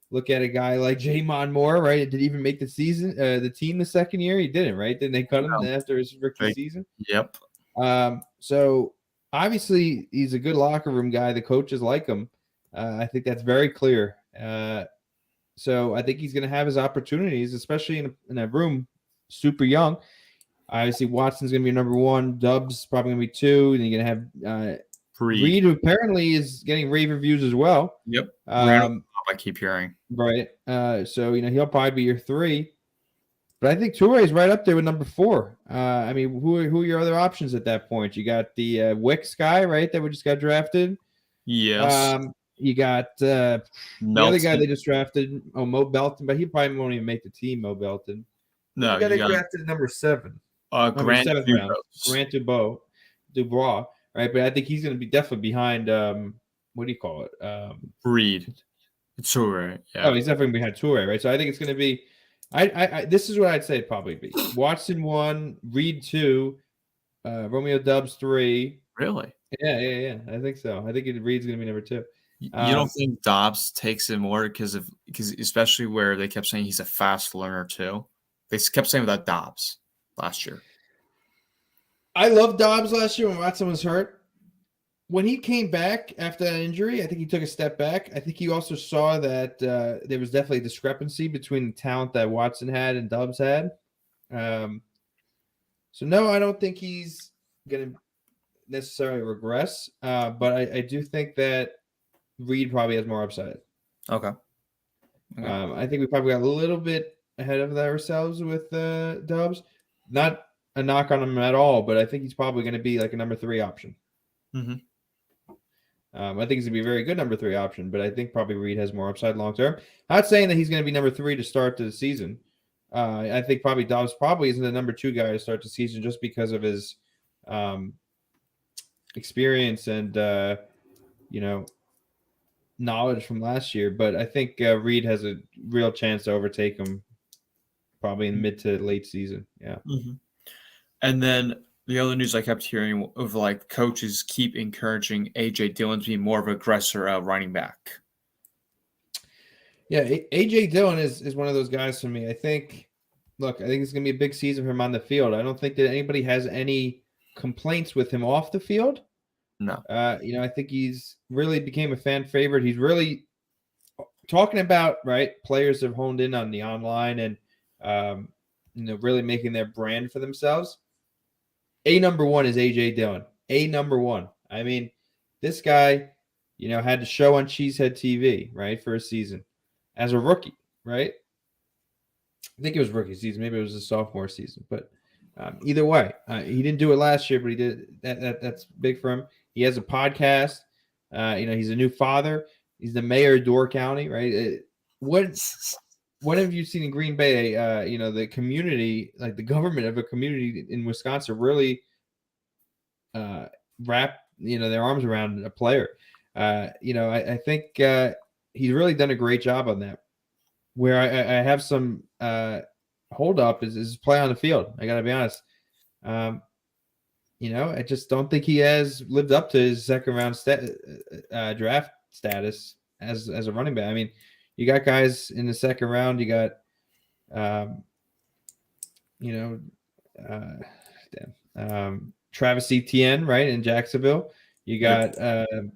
Look at a guy like Jamon Moore, right? Did he even make the team the second year? He didn't, right? Didn't they cut him after his rookie season? Yep. So obviously he's a good locker room guy. The coaches like him. I think that's very clear. So I think he's going to have his opportunities, especially in a room super young. Obviously, Watson's going to be number 1. Doubs probably going to be 2. Then you're going to have Reed, who apparently is getting rave reviews as well. Yep. I keep hearing. Right. So, he'll probably be your 3. But I think Toure is right up there with number 4. I mean, who are your other options at that point? You got the Wicks guy, right, that we just got drafted. Yes. You got the other guy they just drafted, Mo Belton, but he probably won't even make the team, Mo Belton. No, you got drafted at number 7. Grant 7th round. Grant Dubois, right? But I think he's going to be definitely behind, what do you call it? Reed. Toure. Yeah. Oh, he's definitely behind Toure, right? So I think it's going to be, this is what I'd say it'd probably be. Watson 1, Reed 2, Romeo Doubs 3. Really? Yeah. I think so. I think Reed's going to be number 2. You don't think Dobbs takes it more because especially where they kept saying he's a fast learner too? They kept saying that Dobbs last year. I loved Dobbs last year when Watson was hurt. when he came back after that injury, I think he took a step back. I think he also saw that there was definitely a discrepancy between the talent that Watson had and Dobbs had. So no, I don't think he's going to necessarily regress. But I do think that Reed probably has more upside. Okay. I think we probably got a little bit ahead of ourselves with Dobbs. Not a knock on him at all, but I think he's probably going to be like a number 3 option. Mm-hmm. I think he's going to be a very good number 3 option, but I think probably Reed has more upside long term. Not saying that he's going to be number 3 to start the season. I think probably Dobbs probably isn't the number 2 guy to start the season just because of his experience and knowledge from last year. But I think Reed has a real chance to overtake him probably in mid to late season. Yeah. Mm-hmm. And then the other news I kept hearing of like coaches keep encouraging A.J. Dillon to be more of an aggressor running back. Yeah, A.J. Dillon is one of those guys for me. I think it's going to be a big season for him on the field. I don't think that anybody has any complaints with him off the field. No. I think he's really became a fan favorite. He's really talking about, right, players have honed in on the online and, really making their brand for themselves. Number 1 is A.J. Dillon. Number 1. I mean, this guy, had to show on Cheesehead TV, right, for a season as a rookie, right? I think it was rookie season. Maybe it was a sophomore season. But either way, he didn't do it last year, but he did. That's big for him. He has a podcast. He's a new father. He's the mayor of Door County, right? What have you seen in Green Bay? The community, like the government of a community in Wisconsin, really wrap their arms around a player. I think he's really done a great job on that. Where I have some hold up is his play on the field. I got to be honest. I just don't think he has lived up to his second round draft status as a running back. I mean, you got guys in the second round. You got, Travis Etienne, right, in Jacksonville. You got, the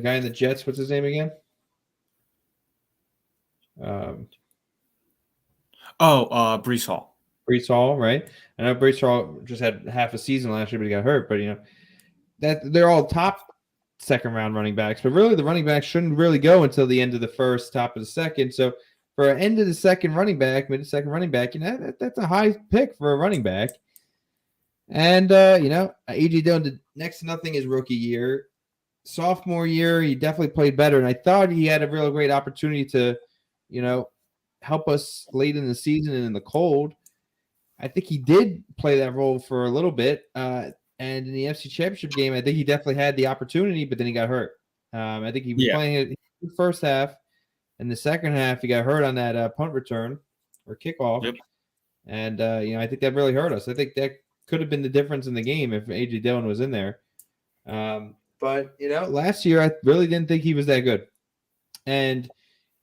guy in the Jets. What's his name again? Breece Hall. Breece Hall, right? I know Breece Hall just had half a season last year, but he got hurt. But that they're all top second round running backs, but really the running backs shouldn't really go until the end of the first, top of the second. So for an end of the second running back, mid second running back, that's a high pick for a running back. And A.J. Dillon did next to nothing his rookie year. Sophomore year, he definitely played better, and I thought he had a real great opportunity to, help us late in the season and in the cold. I think he did play that role for a little bit. And in the NFC Championship game, I think he definitely had the opportunity, but then he got hurt. I think he was playing it in the first half. In the second half, he got hurt on that punt return or kickoff. Yep. And, I think that really hurt us. I think that could have been the difference in the game if A.J. Dillon was in there. But, last year, I really didn't think he was that good. And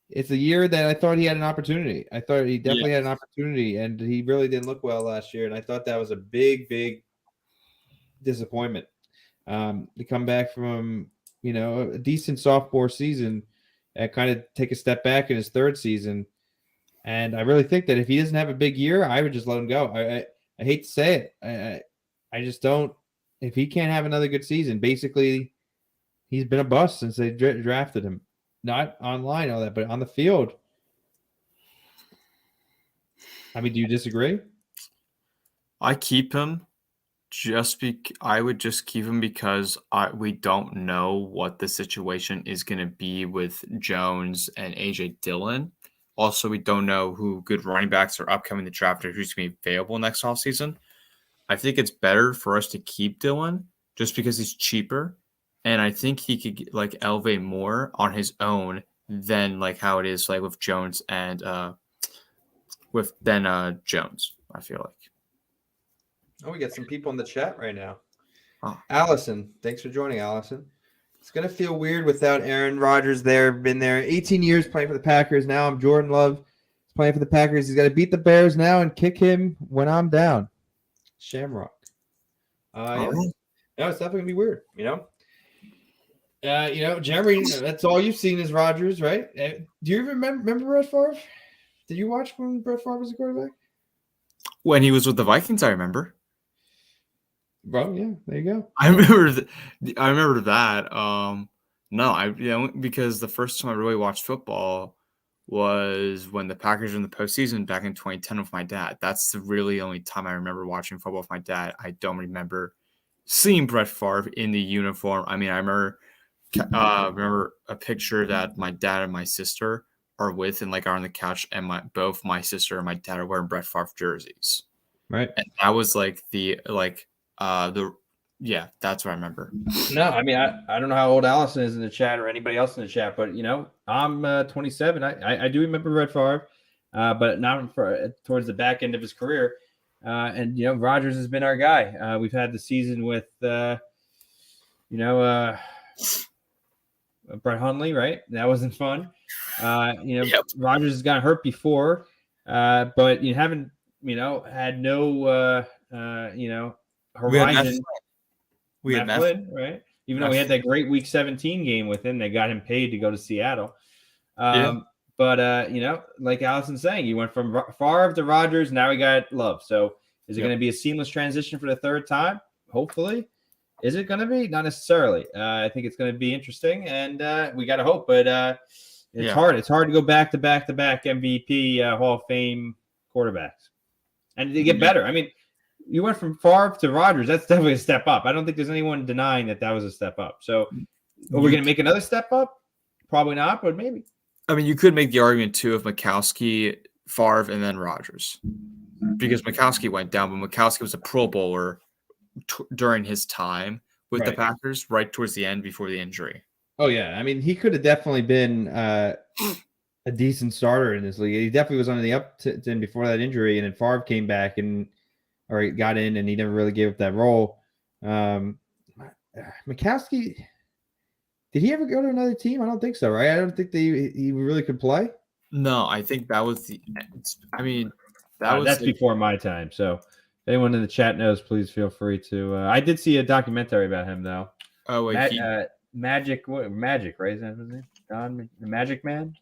it's a year that I thought he had an opportunity. I thought he definitely had an opportunity, and he really didn't look well last year. And I thought that was a big, big disappointment to come back from, a decent sophomore season and kind of take a step back in his third season. And I really think that if he doesn't have a big year, I would just let him go. I hate to say it. I just don't. If he can't have another good season, basically he's been a bust since they drafted him. Not online, all that, but on the field. I mean, do you disagree? I keep him I would just keep him because we don't know what the situation is going to be with Jones and A.J. Dillon. Also, we don't know who good running backs are upcoming the draft or who's going to be available next offseason. I think it's better for us to keep Dillon just because he's cheaper. And I think he could elevate more on his own than how it is with Jones and Jones, I feel like. Oh, we got some people in the chat right now. Oh. Allison, thanks for joining, Allison. It's going to feel weird without Aaron Rodgers there. Been there 18 years playing for the Packers. Now I'm Jordan Love. He's playing for the Packers. He's got to beat the Bears now and kick him when I'm down. Shamrock. Yeah. No, it's definitely gonna be weird. Jeremy, that's all you've seen is Rodgers, right? Do you even remember Brett Favre? Did you watch when Brett Favre was a quarterback? When he was with the Vikings, I remember. Bro, yeah, there you go. I remember that. No, because the first time I really watched football was when the Packers were in the postseason back in 2010 with my dad. That's the really only time I remember watching football with my dad. I don't remember seeing Brett Favre in the uniform. I mean, I remember a picture that my dad and my sister are with and are on the couch, and both my sister and my dad are wearing Brett Favre jerseys. Right. And that was that's what I remember. No, I mean, I don't know how old Allison is in the chat or anybody else in the chat, but I'm 27. I do remember Brett Favre, but not towards the back end of his career. And Rodgers has been our guy. We've had the season with Brett Hundley, right? That wasn't fun. Yep. Rodgers has gotten hurt before, but you haven't had no horizon. We had Matt Flynn, right? Even though we had that great Week 17 game with him, they got him paid to go to Seattle. But like Allison's saying, you went from Favre to Rodgers. Now we got Love. So is it going to be a seamless transition for the third time? Hopefully. Is it going to be? Not necessarily. I think it's going to be interesting, and we got to hope. But it's hard. It's hard to go back to back MVP Hall of Fame quarterbacks, and they get better. I mean, you went from Favre to Rodgers. That's definitely a step up. I don't think there's anyone denying that was a step up. So are we going to make another step up? Probably not, but maybe. I mean, you could make the argument, too, of Mikowski, Favre, and then Rodgers. Because Mikowski went down, but Mikowski was a Pro Bowler during his time with the Packers right towards the end before the injury. Oh, yeah. I mean, he could have definitely been a decent starter in this league. He definitely was on the up before that injury, and then Favre came back or he got in, and he never really gave up that role. Mikowski, did he ever go to another team? I don't think so, right? I don't think he really could play. No, I think that was that's before my time. So if anyone in the chat knows, please feel free to. I did see a documentary about him, though. Oh, wait. Magic, right? Is that his name? Don, the Magic Man?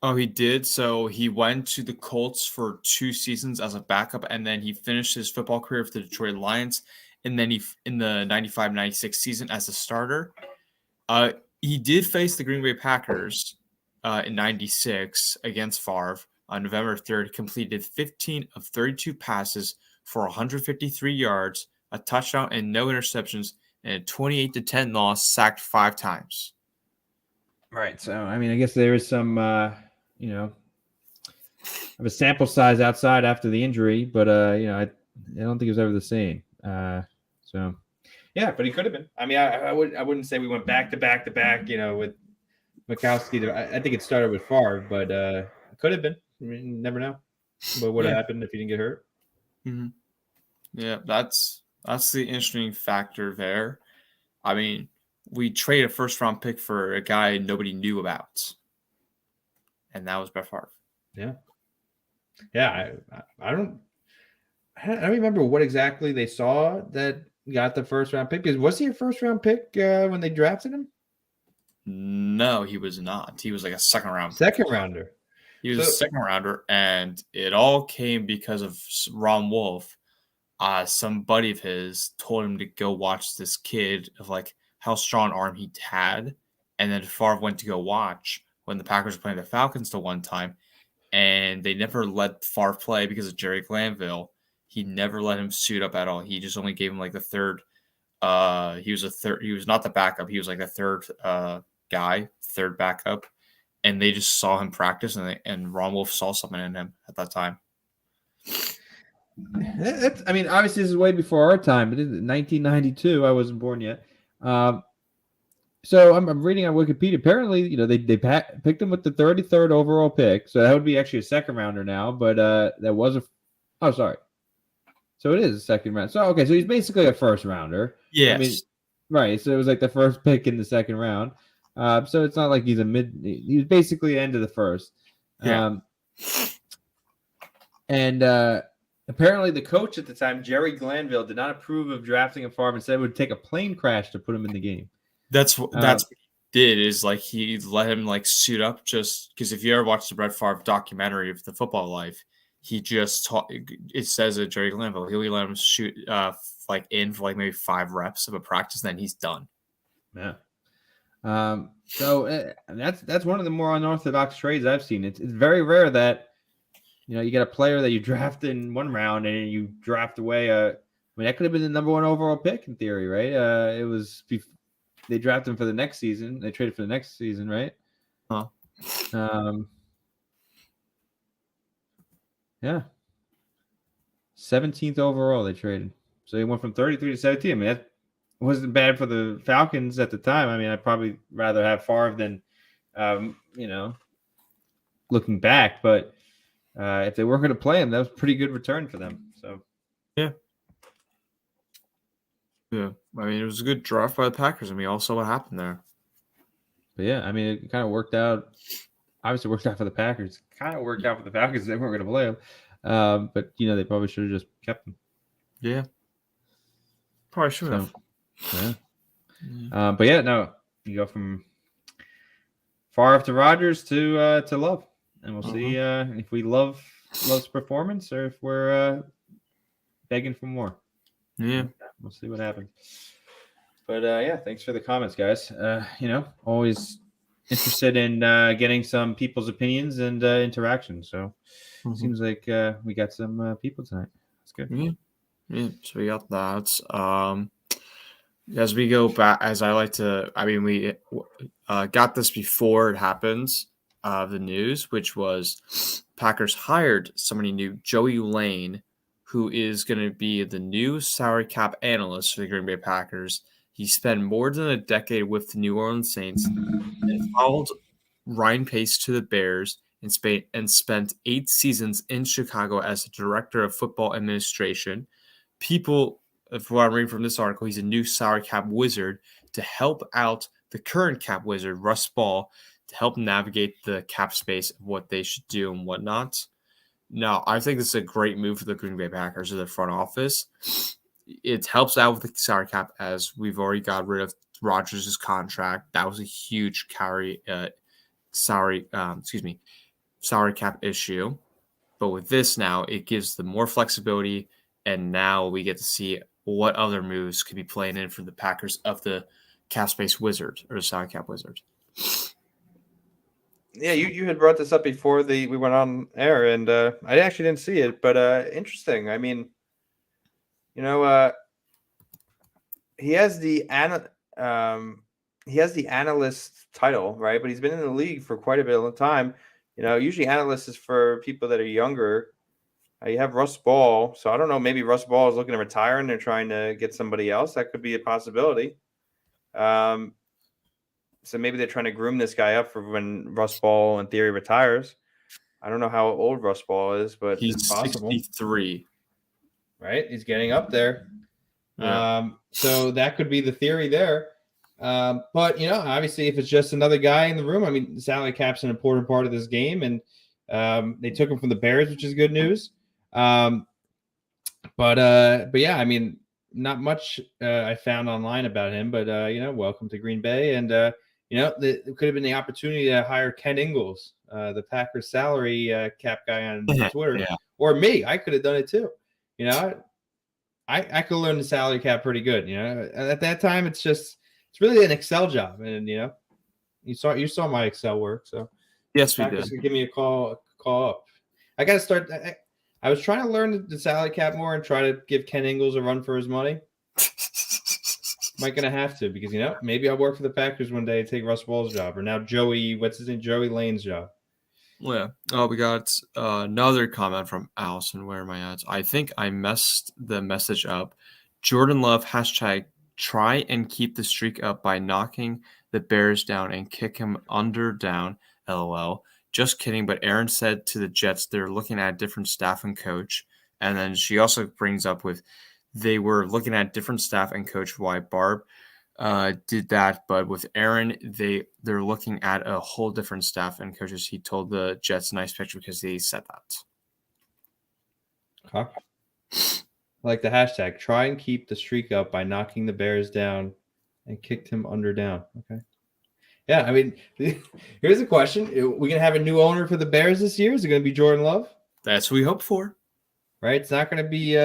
Oh, he did. So he went to the Colts for 2 seasons as a backup, and then he finished his football career with the Detroit Lions. And then in the 95-96 season as a starter, he did face the Green Bay Packers in 96 against Favre on November 3rd, completed 15 of 32 passes for 153 yards, a touchdown, and no interceptions, and a 28-10 loss, sacked 5 times. Right. So, I mean, I guess there is some, of a sample size outside after the injury, but, I don't think it was ever the same. So, yeah, but he could have been. I mean, I wouldn't say we went back to back, with Mikowski. I think it started with Favre, but it could have been. I mean, never know what would have happened if he didn't get hurt. Mm-hmm. Yeah, that's the interesting factor there. I mean, we traded a first-round pick for a guy nobody knew about, and that was Brett Favre. Yeah. Yeah, I don't remember what exactly they saw that got the first-round pick. Was he a first-round pick when they drafted him? No, he was not. He was like a second-round pick. Second-rounder. He was a second-rounder, and it all came because of Ron Wolf. Some buddy of his told him to go watch this kid of how strong arm he had, and then Favre went to go watch when the Packers were playing the Falcons the one time, and they never let Favre play because of Jerry Glanville. He never let him suit up at all. He just only gave him the third. He was not the backup. He was the third guy, third backup, and they just saw him practice, and Ron Wolf saw something in him at that time. Obviously this is way before our time, but in 1992, I wasn't born yet. So I'm reading on Wikipedia. Apparently, they picked him with the 33rd overall pick, so that would be actually a second rounder now. But that was so it is a second round. So okay, so he's basically a first rounder. Yes, right. So it was the first pick in the second round. So it's not like he's he was basically the end of the first. Yeah. And Apparently, the coach at the time, Jerry Glanville, did not approve of drafting him Favre and said it would take a plane crash to put him in the game. That's what he did, is like he let him like suit up, just because if you ever watch the Brett Favre documentary of the football life, he just taught. It says at Jerry Glanville, he'll let him shoot like in for like maybe 5 reps of a practice, and then he's done. Yeah. So that's one of the more unorthodox trades I've seen. It's very rare that you get a player that you draft in one round and you draft away that could have been the number 1 overall pick in theory, right? It was they drafted him for the next season. They traded for the next season, right? Huh. Yeah. 17th overall they traded. So he went from 33 to 17. I mean, that wasn't bad for the Falcons at the time. I mean, I'd probably rather have Favre than, looking back. But if they weren't going to play him, that was a pretty good return for them. So, yeah. I mean, it was a good draft by the Packers, and we all saw what happened there. But yeah, I mean, it kind of worked out. Obviously, it worked out for the Packers. Kind of worked out for the Falcons. They weren't going to play him. But they probably should have just kept him. Yeah. Probably should have. Yeah. But yeah, no, you go from Favre to Rodgers to Love, and we'll see if we love Love's performance or if we're begging for more. Yeah, we'll see what happens. But yeah, thanks for the comments, guys. Always interested in getting some people's opinions and interaction. So seems like we got some people tonight. That's good. Yeah. So we got that. As we go back, as I like to, I mean, we got this before it happens, the news, which was Packers hired somebody new, Joey Lane, who is going to be the new salary cap analyst for the Green Bay Packers. He spent more than a decade with the New Orleans Saints and followed Ryan Pace to the Bears and spent 8 seasons in Chicago as the director of football administration. People, if what I'm reading from this article, he's a new salary cap wizard to help out the current cap wizard, Russ Ball, to help navigate the cap space of what they should do and whatnot. Now, I think this is a great move for the Green Bay Packers or the front office. It helps out with the salary cap, as we've already got rid of Rodgers' contract. That was a huge salary cap issue. But with this now, it gives them more flexibility, and now we get to see what other moves could be playing in for the Packers of the cap space wizard or the salary cap wizard. Yeah, you had brought this up before we went on air, and I actually didn't see it, but interesting. I mean, he has the analyst title, right? But he's been in the league for quite a bit of time. Usually analyst is for people that are younger. You have Russ Ball, so I don't know. Maybe Russ Ball is looking to retire, and they're trying to get somebody else. That could be a possibility. So maybe they're trying to groom this guy up for when Russ Ball, in theory, retires. I don't know how old Russ Ball is, but he's it's possible. 63. Right? He's getting up there. Yeah. So that could be the theory there. But, obviously, if it's just another guy in the room, I mean, the salary cap's an important part of this game, and they took him from the Bears, which is good news. But yeah, I mean, not much I found online about him, but, welcome to Green Bay. And, it could have been the opportunity to hire Ken Ingalls, the Packers salary cap guy on Twitter, or me. I could have done it too. I could learn the salary cap pretty good. At that time, it's really an Excel job. And, you saw my Excel work. So yes, we Packers did. could give me a call up. I got to start. I was trying to learn the salary cap more and try to give Ken Ingalls a run for his money. Might gonna have to, because maybe I'll work for the Packers one day and take Russ Ball's job, or now Joey Lane's job. Yeah. Oh, we got another comment from Allison. Where am I at? I think I messed the message up. Jordan Love # try and keep the streak up by knocking the Bears down and kick him down. LOL. Just kidding. But Aaron said to the Jets they're looking at a different staff and coach. And then she also brings up they were looking at different staff and coach. Why Barb did that, but with Aaron, they're looking at a whole different staff and coaches. He told the Jets nice picture because they said that. Huh? like the hashtag, try and keep the streak up by knocking the Bears down and kicked him under down. Okay. Yeah, I mean, here's a question. We're going to have a new owner for the Bears this year. Is it going to be Jordan Love? That's what we hope for. Right? It's not going to be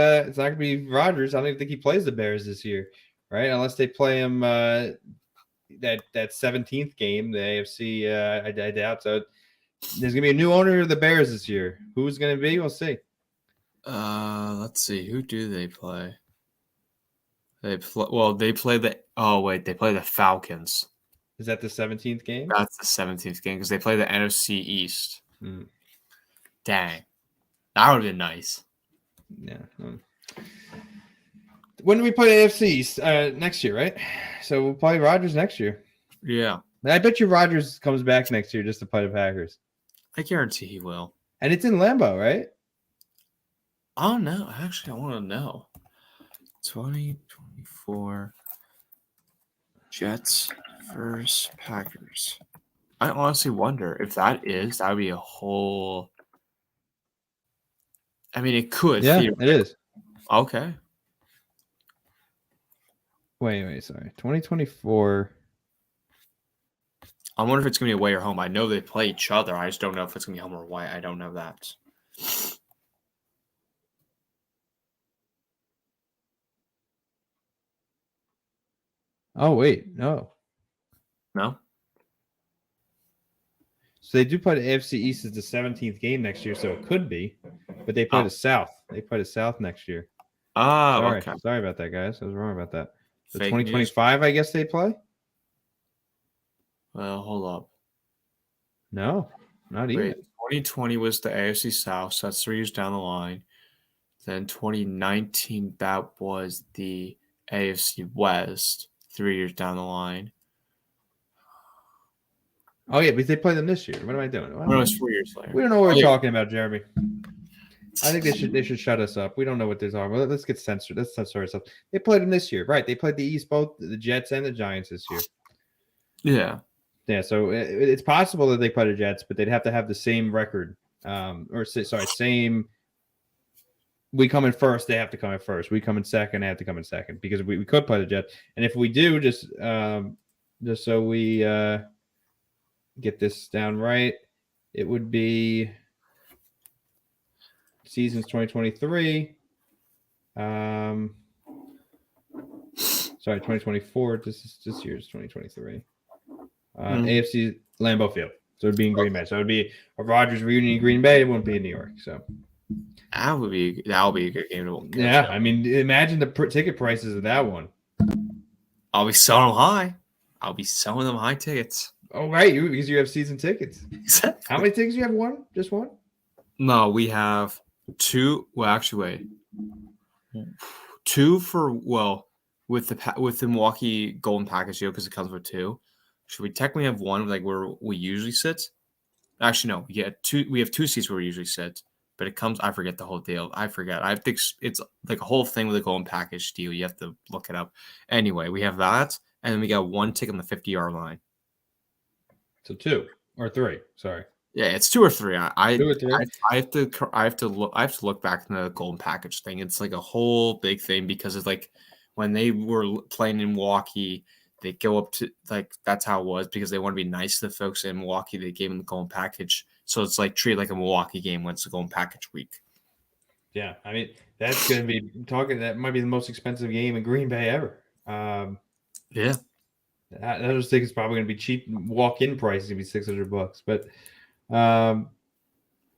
Rodgers. I don't even think he plays the Bears this year, right? Unless they play him that 17th game, the AFC, I doubt. So there's going to be a new owner of the Bears this year. Who's going to be? We'll see. Let's see. Who do they play? They play the Falcons. Is that the 17th game? That's the 17th game because they play the NFC East. Mm. Dang. That would have been nice. Yeah. When do we play the AFC East? Next year, right? So we'll play Rodgers next year. Yeah. I bet you Rodgers comes back next year just to play the Packers. I guarantee he will. And it's in Lambeau, right? Oh, no. Actually, I want to know. 2024 Jets versus Packers. I honestly wonder if that would be a whole. I mean, it could. Yeah, it is. Okay. Wait, sorry. 2024. I wonder if it's going to be away or home. I know they play each other. I just don't know if it's going to be home or away. I don't know that. Oh, wait. No. No? So they do play the AFC East as the 17th game next year, so it could be. But they play the South. They play the South next year. Oh, Sorry. okay. Sorry about that, guys. I was wrong about that. So Fake 2025, I guess they play? Well, hold up. No, not even. Wait, 2020 was the AFC South, so that's 3 years down the line. Then 2019, that was the AFC West, 3 years down the line. Oh, yeah, but they play them this year. What am I doing? No, it's 4 years later. We don't know what we're talking about, Jeremy. I think they should shut us up. We don't know what they're talking about. Let's get censored. Let's censor ourselves. They played them this year, right? They played the East, both the Jets and the Giants this year. Yeah. Yeah, so it's possible that they play the Jets, but they'd have to have the same record. Same. We come in first, they have to come in first. We come in second, they have to come in second because we could play the Jets. And if we do, just so we get this down right, it would be seasons 2023. Sorry, 2024. This year's 2023. AFC Lambeau Field. So it'd be in Green Bay. So it'd be a Rodgers reunion in Green Bay. It wouldn't be in New York. So that would be a good game to watch. Yeah, I mean, imagine the ticket prices of that one. I'll be selling them high. I'll be selling them high tickets. Oh, right, because you have season tickets. Exactly. How many tickets do you have? One? Just one? No, we have two. Well, actually, wait. Two for with the Milwaukee Golden Package deal because it comes with two. Should we technically have one like where we usually sit? Actually, no. We have two seats where we usually sit, but it comes. I forget the whole deal. I forget. I think it's like a whole thing with a Golden Package deal. You have to look it up. Anyway, we have that, and then we got one ticket on the 50-yard line. So 2 or 3. Sorry. Yeah, it's 2 or 3. 2 or 3. I have to look back in the Golden Package thing. It's like a whole big thing because it's like when they were playing in Milwaukee, they go up to like that's how it was because they want to be nice to the folks in Milwaukee. They gave them the Golden Package, so it's like treated like a Milwaukee game when it's the Golden Package week. Yeah, I mean that's going to be talking. That might be the most expensive game in Green Bay ever. Yeah. I just think it's probably going to be cheap. Walk-in price is going to be $600. But all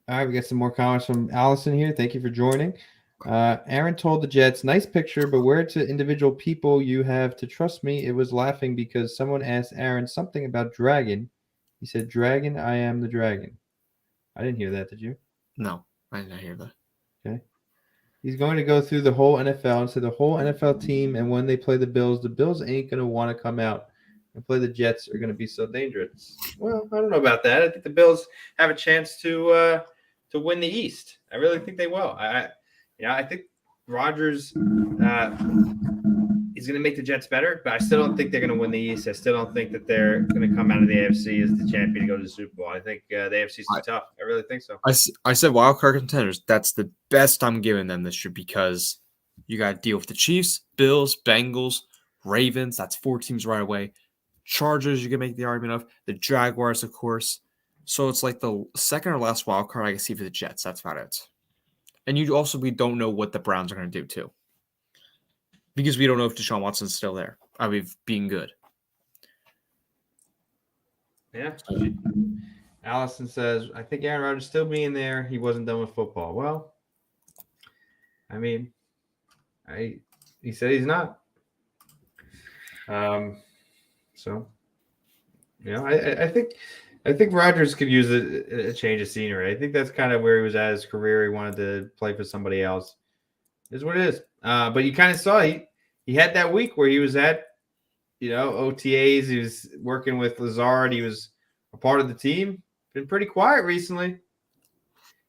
right, we got some more comments from Allison here. Thank you for joining. Aaron told the Jets, nice picture, but where to individual people you have to trust me. It was laughing because someone asked Aaron something about dragon. He said, dragon, I am the dragon. I didn't hear that, did you? No, I didn't hear that. Okay. He's going to go through the whole NFL and say the whole NFL team, and when they play the Bills ain't going to want to come out and play the Jets are going to be so dangerous. Well, I don't know about that. I think the Bills have a chance to win the East. I really think they will. I think Rodgers is going to make the Jets better, but I still don't think they're going to win the East. I still don't think that they're going to come out of the AFC as the champion to go to the Super Bowl. I think the AFC is tough. I really think so. I said wild card contenders. That's the best I'm giving them this year because You got to deal with the Chiefs, Bills, Bengals, Ravens. That's 4 teams right away. Chargers, you can make the argument of. The Jaguars, of course. So it's like the second or last wild card I can see for the Jets. That's about it. And we don't know what the Browns are going to do too. Because we don't know if Deshaun Watson's still there. I mean, being good. Yeah. Allison says, I think Aaron Rodgers still being there. He wasn't done with football. Well, I mean, he said he's not. So, I think Rodgers could use a change of scenery. I think that's kind of where he was at his career. He wanted to play for somebody else. Is what it is. But you kind of saw he had that week where he was at, OTAs. He was working with Lazard. He was a part of the team. Been pretty quiet recently.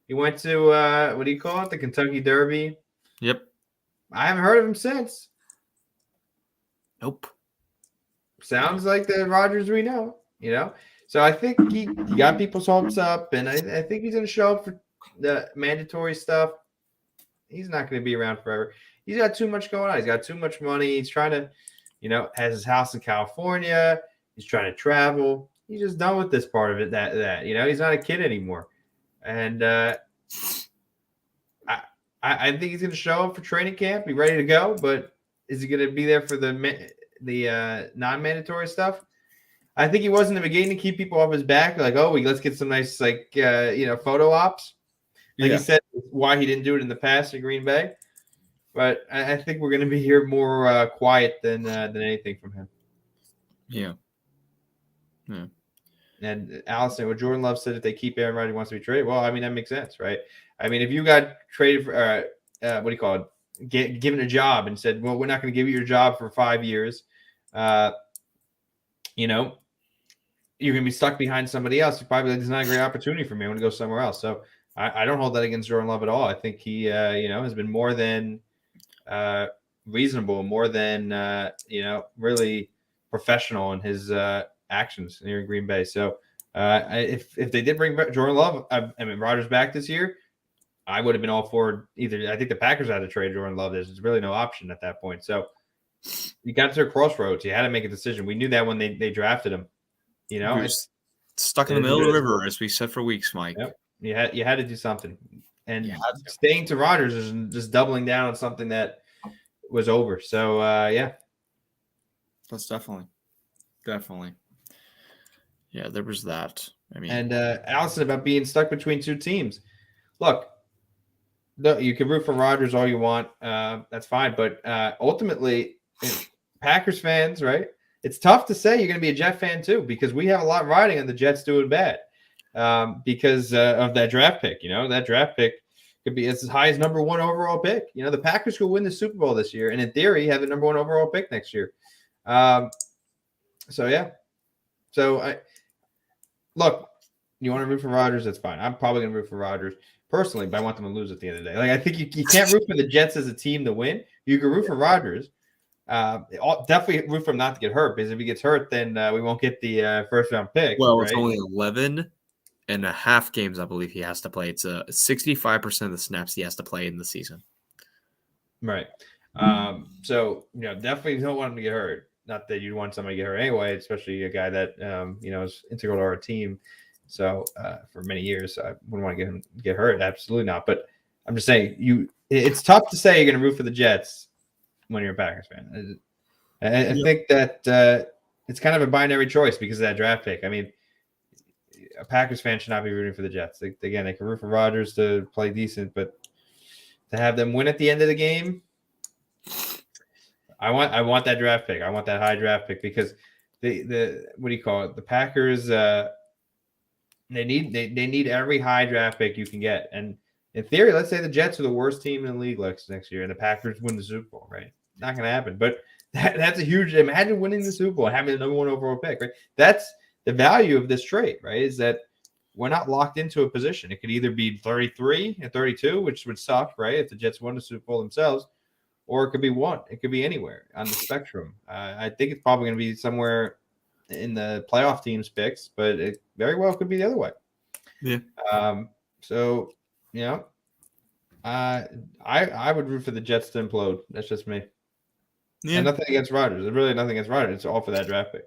He went to what do you call it? The Kentucky Derby. Yep. I haven't heard of him since. Nope. Sounds like the Rodgers we know, So I think he got people's hopes up, and I think he's going to show up for the mandatory stuff. He's not going to be around forever. He's got too much going on. He's got too much money. He's trying to, has his house in California. He's trying to travel. He's just done with this part of it. That he's not a kid anymore, and I think he's going to show up for training camp, be ready to go. But is he going to be there for the non-mandatory stuff? I think he was in the beginning to keep people off his back, like, let's get some nice photo ops. Like he said, why he didn't do it in the past in Green Bay. But I think we're going to be here more quiet than anything from him. Yeah. And Allison, what Jordan Love said, if they keep Aaron Rodgers, he wants to be traded. Well, I mean, that makes sense, right? I mean, if you got traded for, what do you call it, given a job and said, well, we're not going to give you your job for 5 years, you're going to be stuck behind somebody else. Probably there's not a great opportunity for me. I want to go somewhere else. So I don't hold that against Jordan Love at all. I think he, has been more than reasonable, more than, really professional in his actions here in Green Bay. So if they did bring back Jordan Love, Rodgers back this year, I would have been all for either. I think the Packers had to trade Jordan Love. There's really no option at that point. So you got to a crossroads. You had to make a decision. We knew that when they drafted him. It's stuck in the middle of the river, as we said for weeks, Mike. Yep. You had to do something. And staying to Rodgers is just doubling down on something that was over. So, That's definitely. Yeah, there was that. I mean, and Allison, about being stuck between two teams. Look, you can root for Rodgers all you want. That's fine. But ultimately, Packers fans, right? It's tough to say you're going to be a Jet fan too, because we have a lot riding on the Jets doing bad because of that draft pick. That draft pick could be as high as number 1 overall pick. The Packers could win the Super Bowl this year, and in theory, have the number 1 overall pick next year. Look, you want to root for Rodgers? That's fine. I'm probably going to root for Rodgers personally, but I want them to lose at the end of the day. Like, I think you can't root for the Jets as a team to win. You can root for Rodgers. Definitely root for him not to get hurt, because if he gets hurt, then we won't get the first round pick. Well, right? It's only 11.5 games, I believe he has to play. It's 65% of the snaps he has to play in the season. Right. So definitely don't want him to get hurt. Not that you'd want somebody to get hurt anyway, especially a guy that is integral to our team. So for many years, I wouldn't want to get hurt. Absolutely not. But I'm just saying, it's tough to say you're going to root for the Jets when you're a Packers fan. I think that it's kind of a binary choice because of that draft pick. I mean, a Packers fan should not be rooting for the Jets. They can root for Rodgers to play decent, but to have them win at the end of the game, I want that draft pick. I want that high draft pick because the what do you call it? The Packers they need every high draft pick you can get. And in theory, let's say the Jets are the worst team in the league next year, and the Packers win the Super Bowl, right? Not going to happen. But that's a huge. Imagine winning the Super Bowl and having the number 1 overall pick, right? That's the value of this trade, right? Is that we're not locked into a position. It could either be 33 and 32, which would suck, right? If the Jets won the Super Bowl themselves. Or it could be 1. It could be anywhere on the spectrum. I think it's probably going to be somewhere in the playoff teams picks, but it very well could be the other way. Yeah. So, I would root for the Jets to implode. That's just me. Yeah. And nothing against Rodgers. There's really nothing against Rodgers. It's all for that draft pick.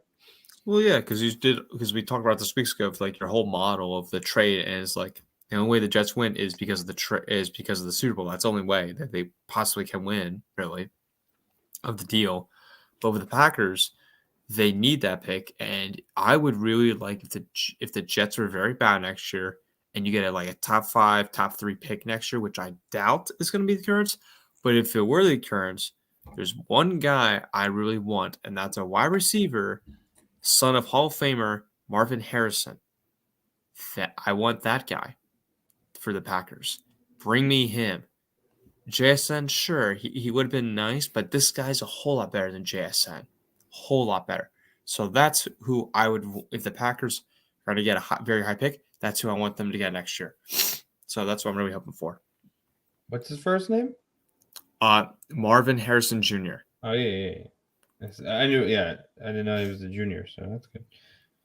Well, yeah, because we talked about this weeks ago of like your whole model of the trade, and it's like the only way the Jets win is because of the Super Bowl. That's the only way that they possibly can win, really, of the deal. But with the Packers, they need that pick, and I would really like if the Jets are very bad next year, and you get a top 5, top 3 pick next year, which I doubt is going to be the occurrence. But if it were the occurrence, there's one guy I really want, and that's a wide receiver, son of Hall of Famer Marvin Harrison. I want that guy for the Packers. Bring me him. JSN, sure, he would have been nice, but this guy's a whole lot better than JSN. Whole lot better. So that's who I would, if the Packers are going to get a very high pick, that's who I want them to get next year. So that's what I'm really hoping for. What's his first name? Marvin Harrison Jr. Oh, yeah. I knew, I didn't know he was a junior, so that's good.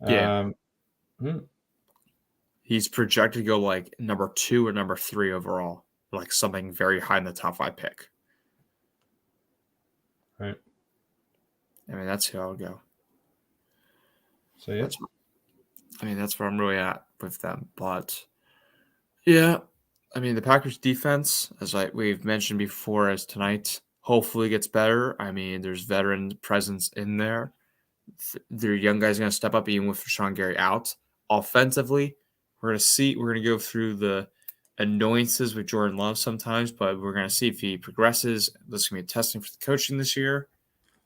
Yeah. He's projected to go like number 2 or number 3 overall, like something very high in the top 5 pick. Right. I mean, that's who I would go. So, yeah. That's where I'm really at with them. But, yeah, I mean, the Packers defense, as we've mentioned before, as tonight, hopefully gets better. I mean, there's veteran presence in there. Their young guys are going to step up even with Rashawn Gary out. Offensively, we're going to go through the annoyances with Jordan Love sometimes, but we're going to see if he progresses. This is going to be testing for the coaching this year.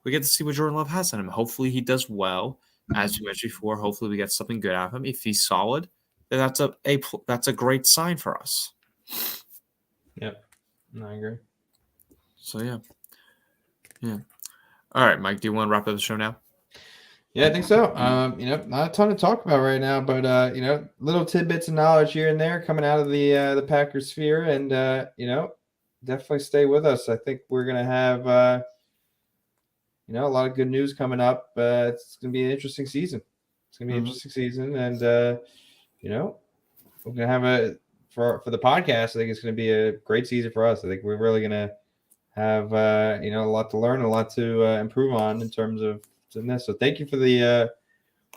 We get to see what Jordan Love has in him. Hopefully he does well. As we mentioned before, hopefully we get something good out of him. If he's solid, then that's a great sign for us. Yep. I agree. So, yeah. All right, Mike, do you want to wrap up the show now? Yeah, I think so. Not a ton to talk about right now, but little tidbits of knowledge here and there coming out of the Packers sphere, and definitely stay with us. I think we're gonna have a lot of good news coming up. It's gonna be an interesting season. And we're gonna have for the podcast. I think it's gonna be a great season for us. I think we're really gonna have a lot to learn, a lot to improve on in terms of this. So thank you for the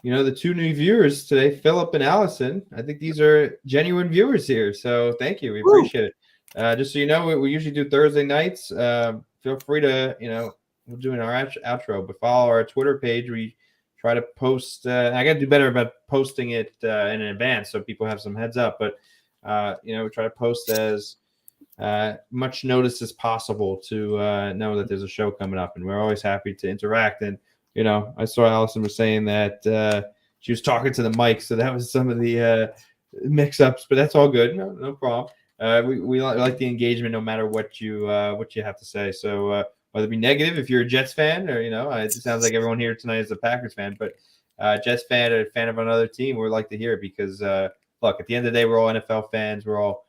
the 2 new viewers today, Philip and Allison. I think these are genuine viewers here, so thank you. We appreciate it. Just so you know, we usually do Thursday nights. Feel free to we're doing our outro, but follow our Twitter page. We try to post. I got to do better about posting it in advance so people have some heads up. But we try to post as much notice as possible to know that there's a show coming up, and we're always happy to interact. And I saw Allison was saying that she was talking to the mic, so that was some of the mix-ups, but that's all good. No problem. We like the engagement, no matter what you have to say. So whether it be negative, if you're a Jets fan, or it sounds like everyone here tonight is a Packers fan, but Jets fan or a fan of another team, we'd like to hear it because look, at the end of the day, we're all NFL fans. We're all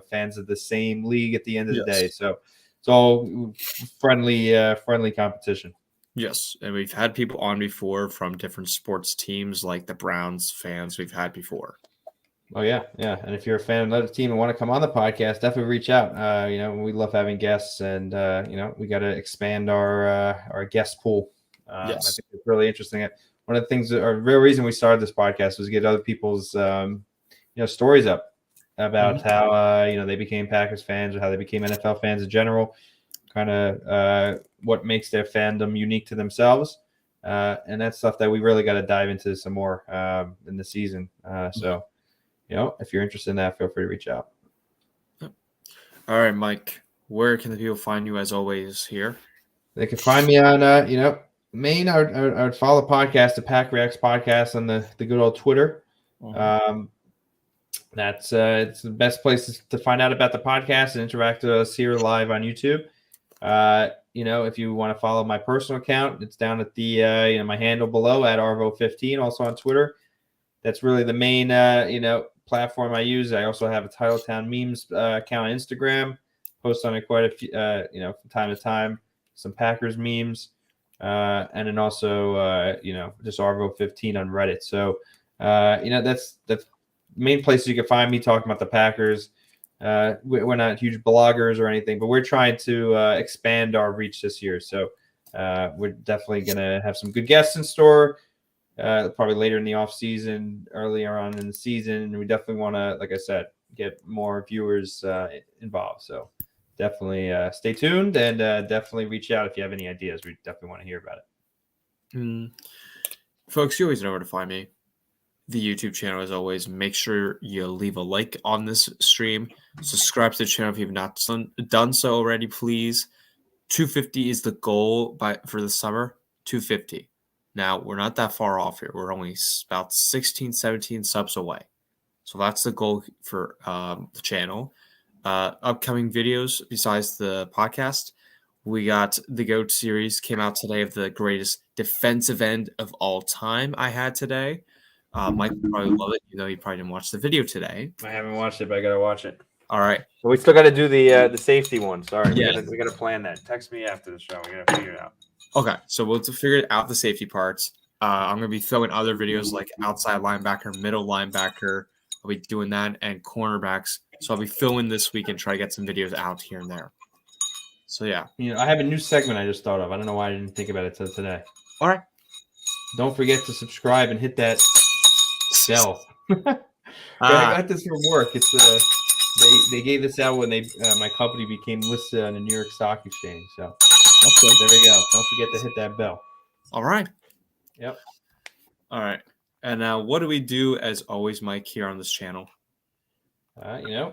fans of the same league at the end of the day. So it's all friendly competition. Yes, and we've had people on before from different sports teams, like the Browns fans we've had before. Oh, yeah. And if you're a fan of another team and want to come on the podcast, definitely reach out. We love having guests, and, we got to expand our guest pool. Yes. I think it's really interesting. One of the things, or the real reason we started this podcast was to get other people's, stories up about how, they became Packers fans or how they became NFL fans in general, kind of what makes their fandom unique to themselves. And that's stuff that we really got to dive into some more in the season. So, if you're interested in that, feel free to reach out. All right, Mike, where can the people find you as always here? They can find me on, main. I would follow the podcast, the PackReacts podcast on the good old Twitter. That's it's the best place to find out about the podcast and interact with us here live on YouTube. If you want to follow my personal account, it's down at the my handle below at Arvo15, also on Twitter. That's really the main platform I use. I also have a Titletown Memes account on Instagram. Post on it quite a few from time to time, some Packers memes, and then also just Arvo15 on Reddit. So that's the main places you can find me talking about the Packers. We're not huge bloggers or anything, but we're trying to expand our reach this year. So we're definitely going to have some good guests in store, probably later in the off season, earlier on in the season. And we definitely want to, like I said, get more viewers involved. So definitely stay tuned and definitely reach out if you have any ideas. We definitely want to hear about it. Folks, you always know where to find me. The YouTube channel, as always. Make sure you leave a like on this stream. Subscribe to the channel if you've not done so already, please. 250 is the goal for the summer. 250. Now, we're not that far off here. We're only about 16, 17 subs away. So that's the goal for the channel. Upcoming videos besides the podcast, we got the GOAT series came out today of the greatest defensive end of all time I had today. Mike would probably love it, even though he probably didn't watch the video today. I haven't watched it, but I gotta watch it. All right. But we still got to do the safety one. Sorry, Yeah. we gotta plan that. Text me after the show. We gotta figure it out. Okay, so we'll figure out the safety parts. I'm going to be throwing other videos like outside linebacker, middle linebacker. I'll be doing that, and cornerbacks. So I'll be filming this week and try to get some videos out here and there. So, yeah. I have a new segment I just thought of. I don't know why I didn't think about it till today. All right. Don't forget to subscribe and hit that bell. I got this from work. It's they gave this out when my company became listed on the New York Stock Exchange. So there we go. Don't forget to hit that bell. All right. Yep. All right. And now, what do we do as always, Mike, here on this channel?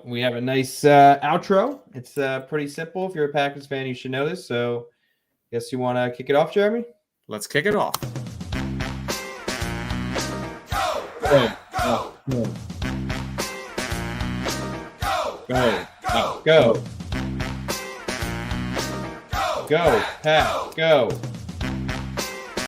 We have a nice outro. It's pretty simple. If you're a Packers fan, you should know this. So, guess you want to kick it off, Jeremy? Let's kick it off. Go, Pack, go.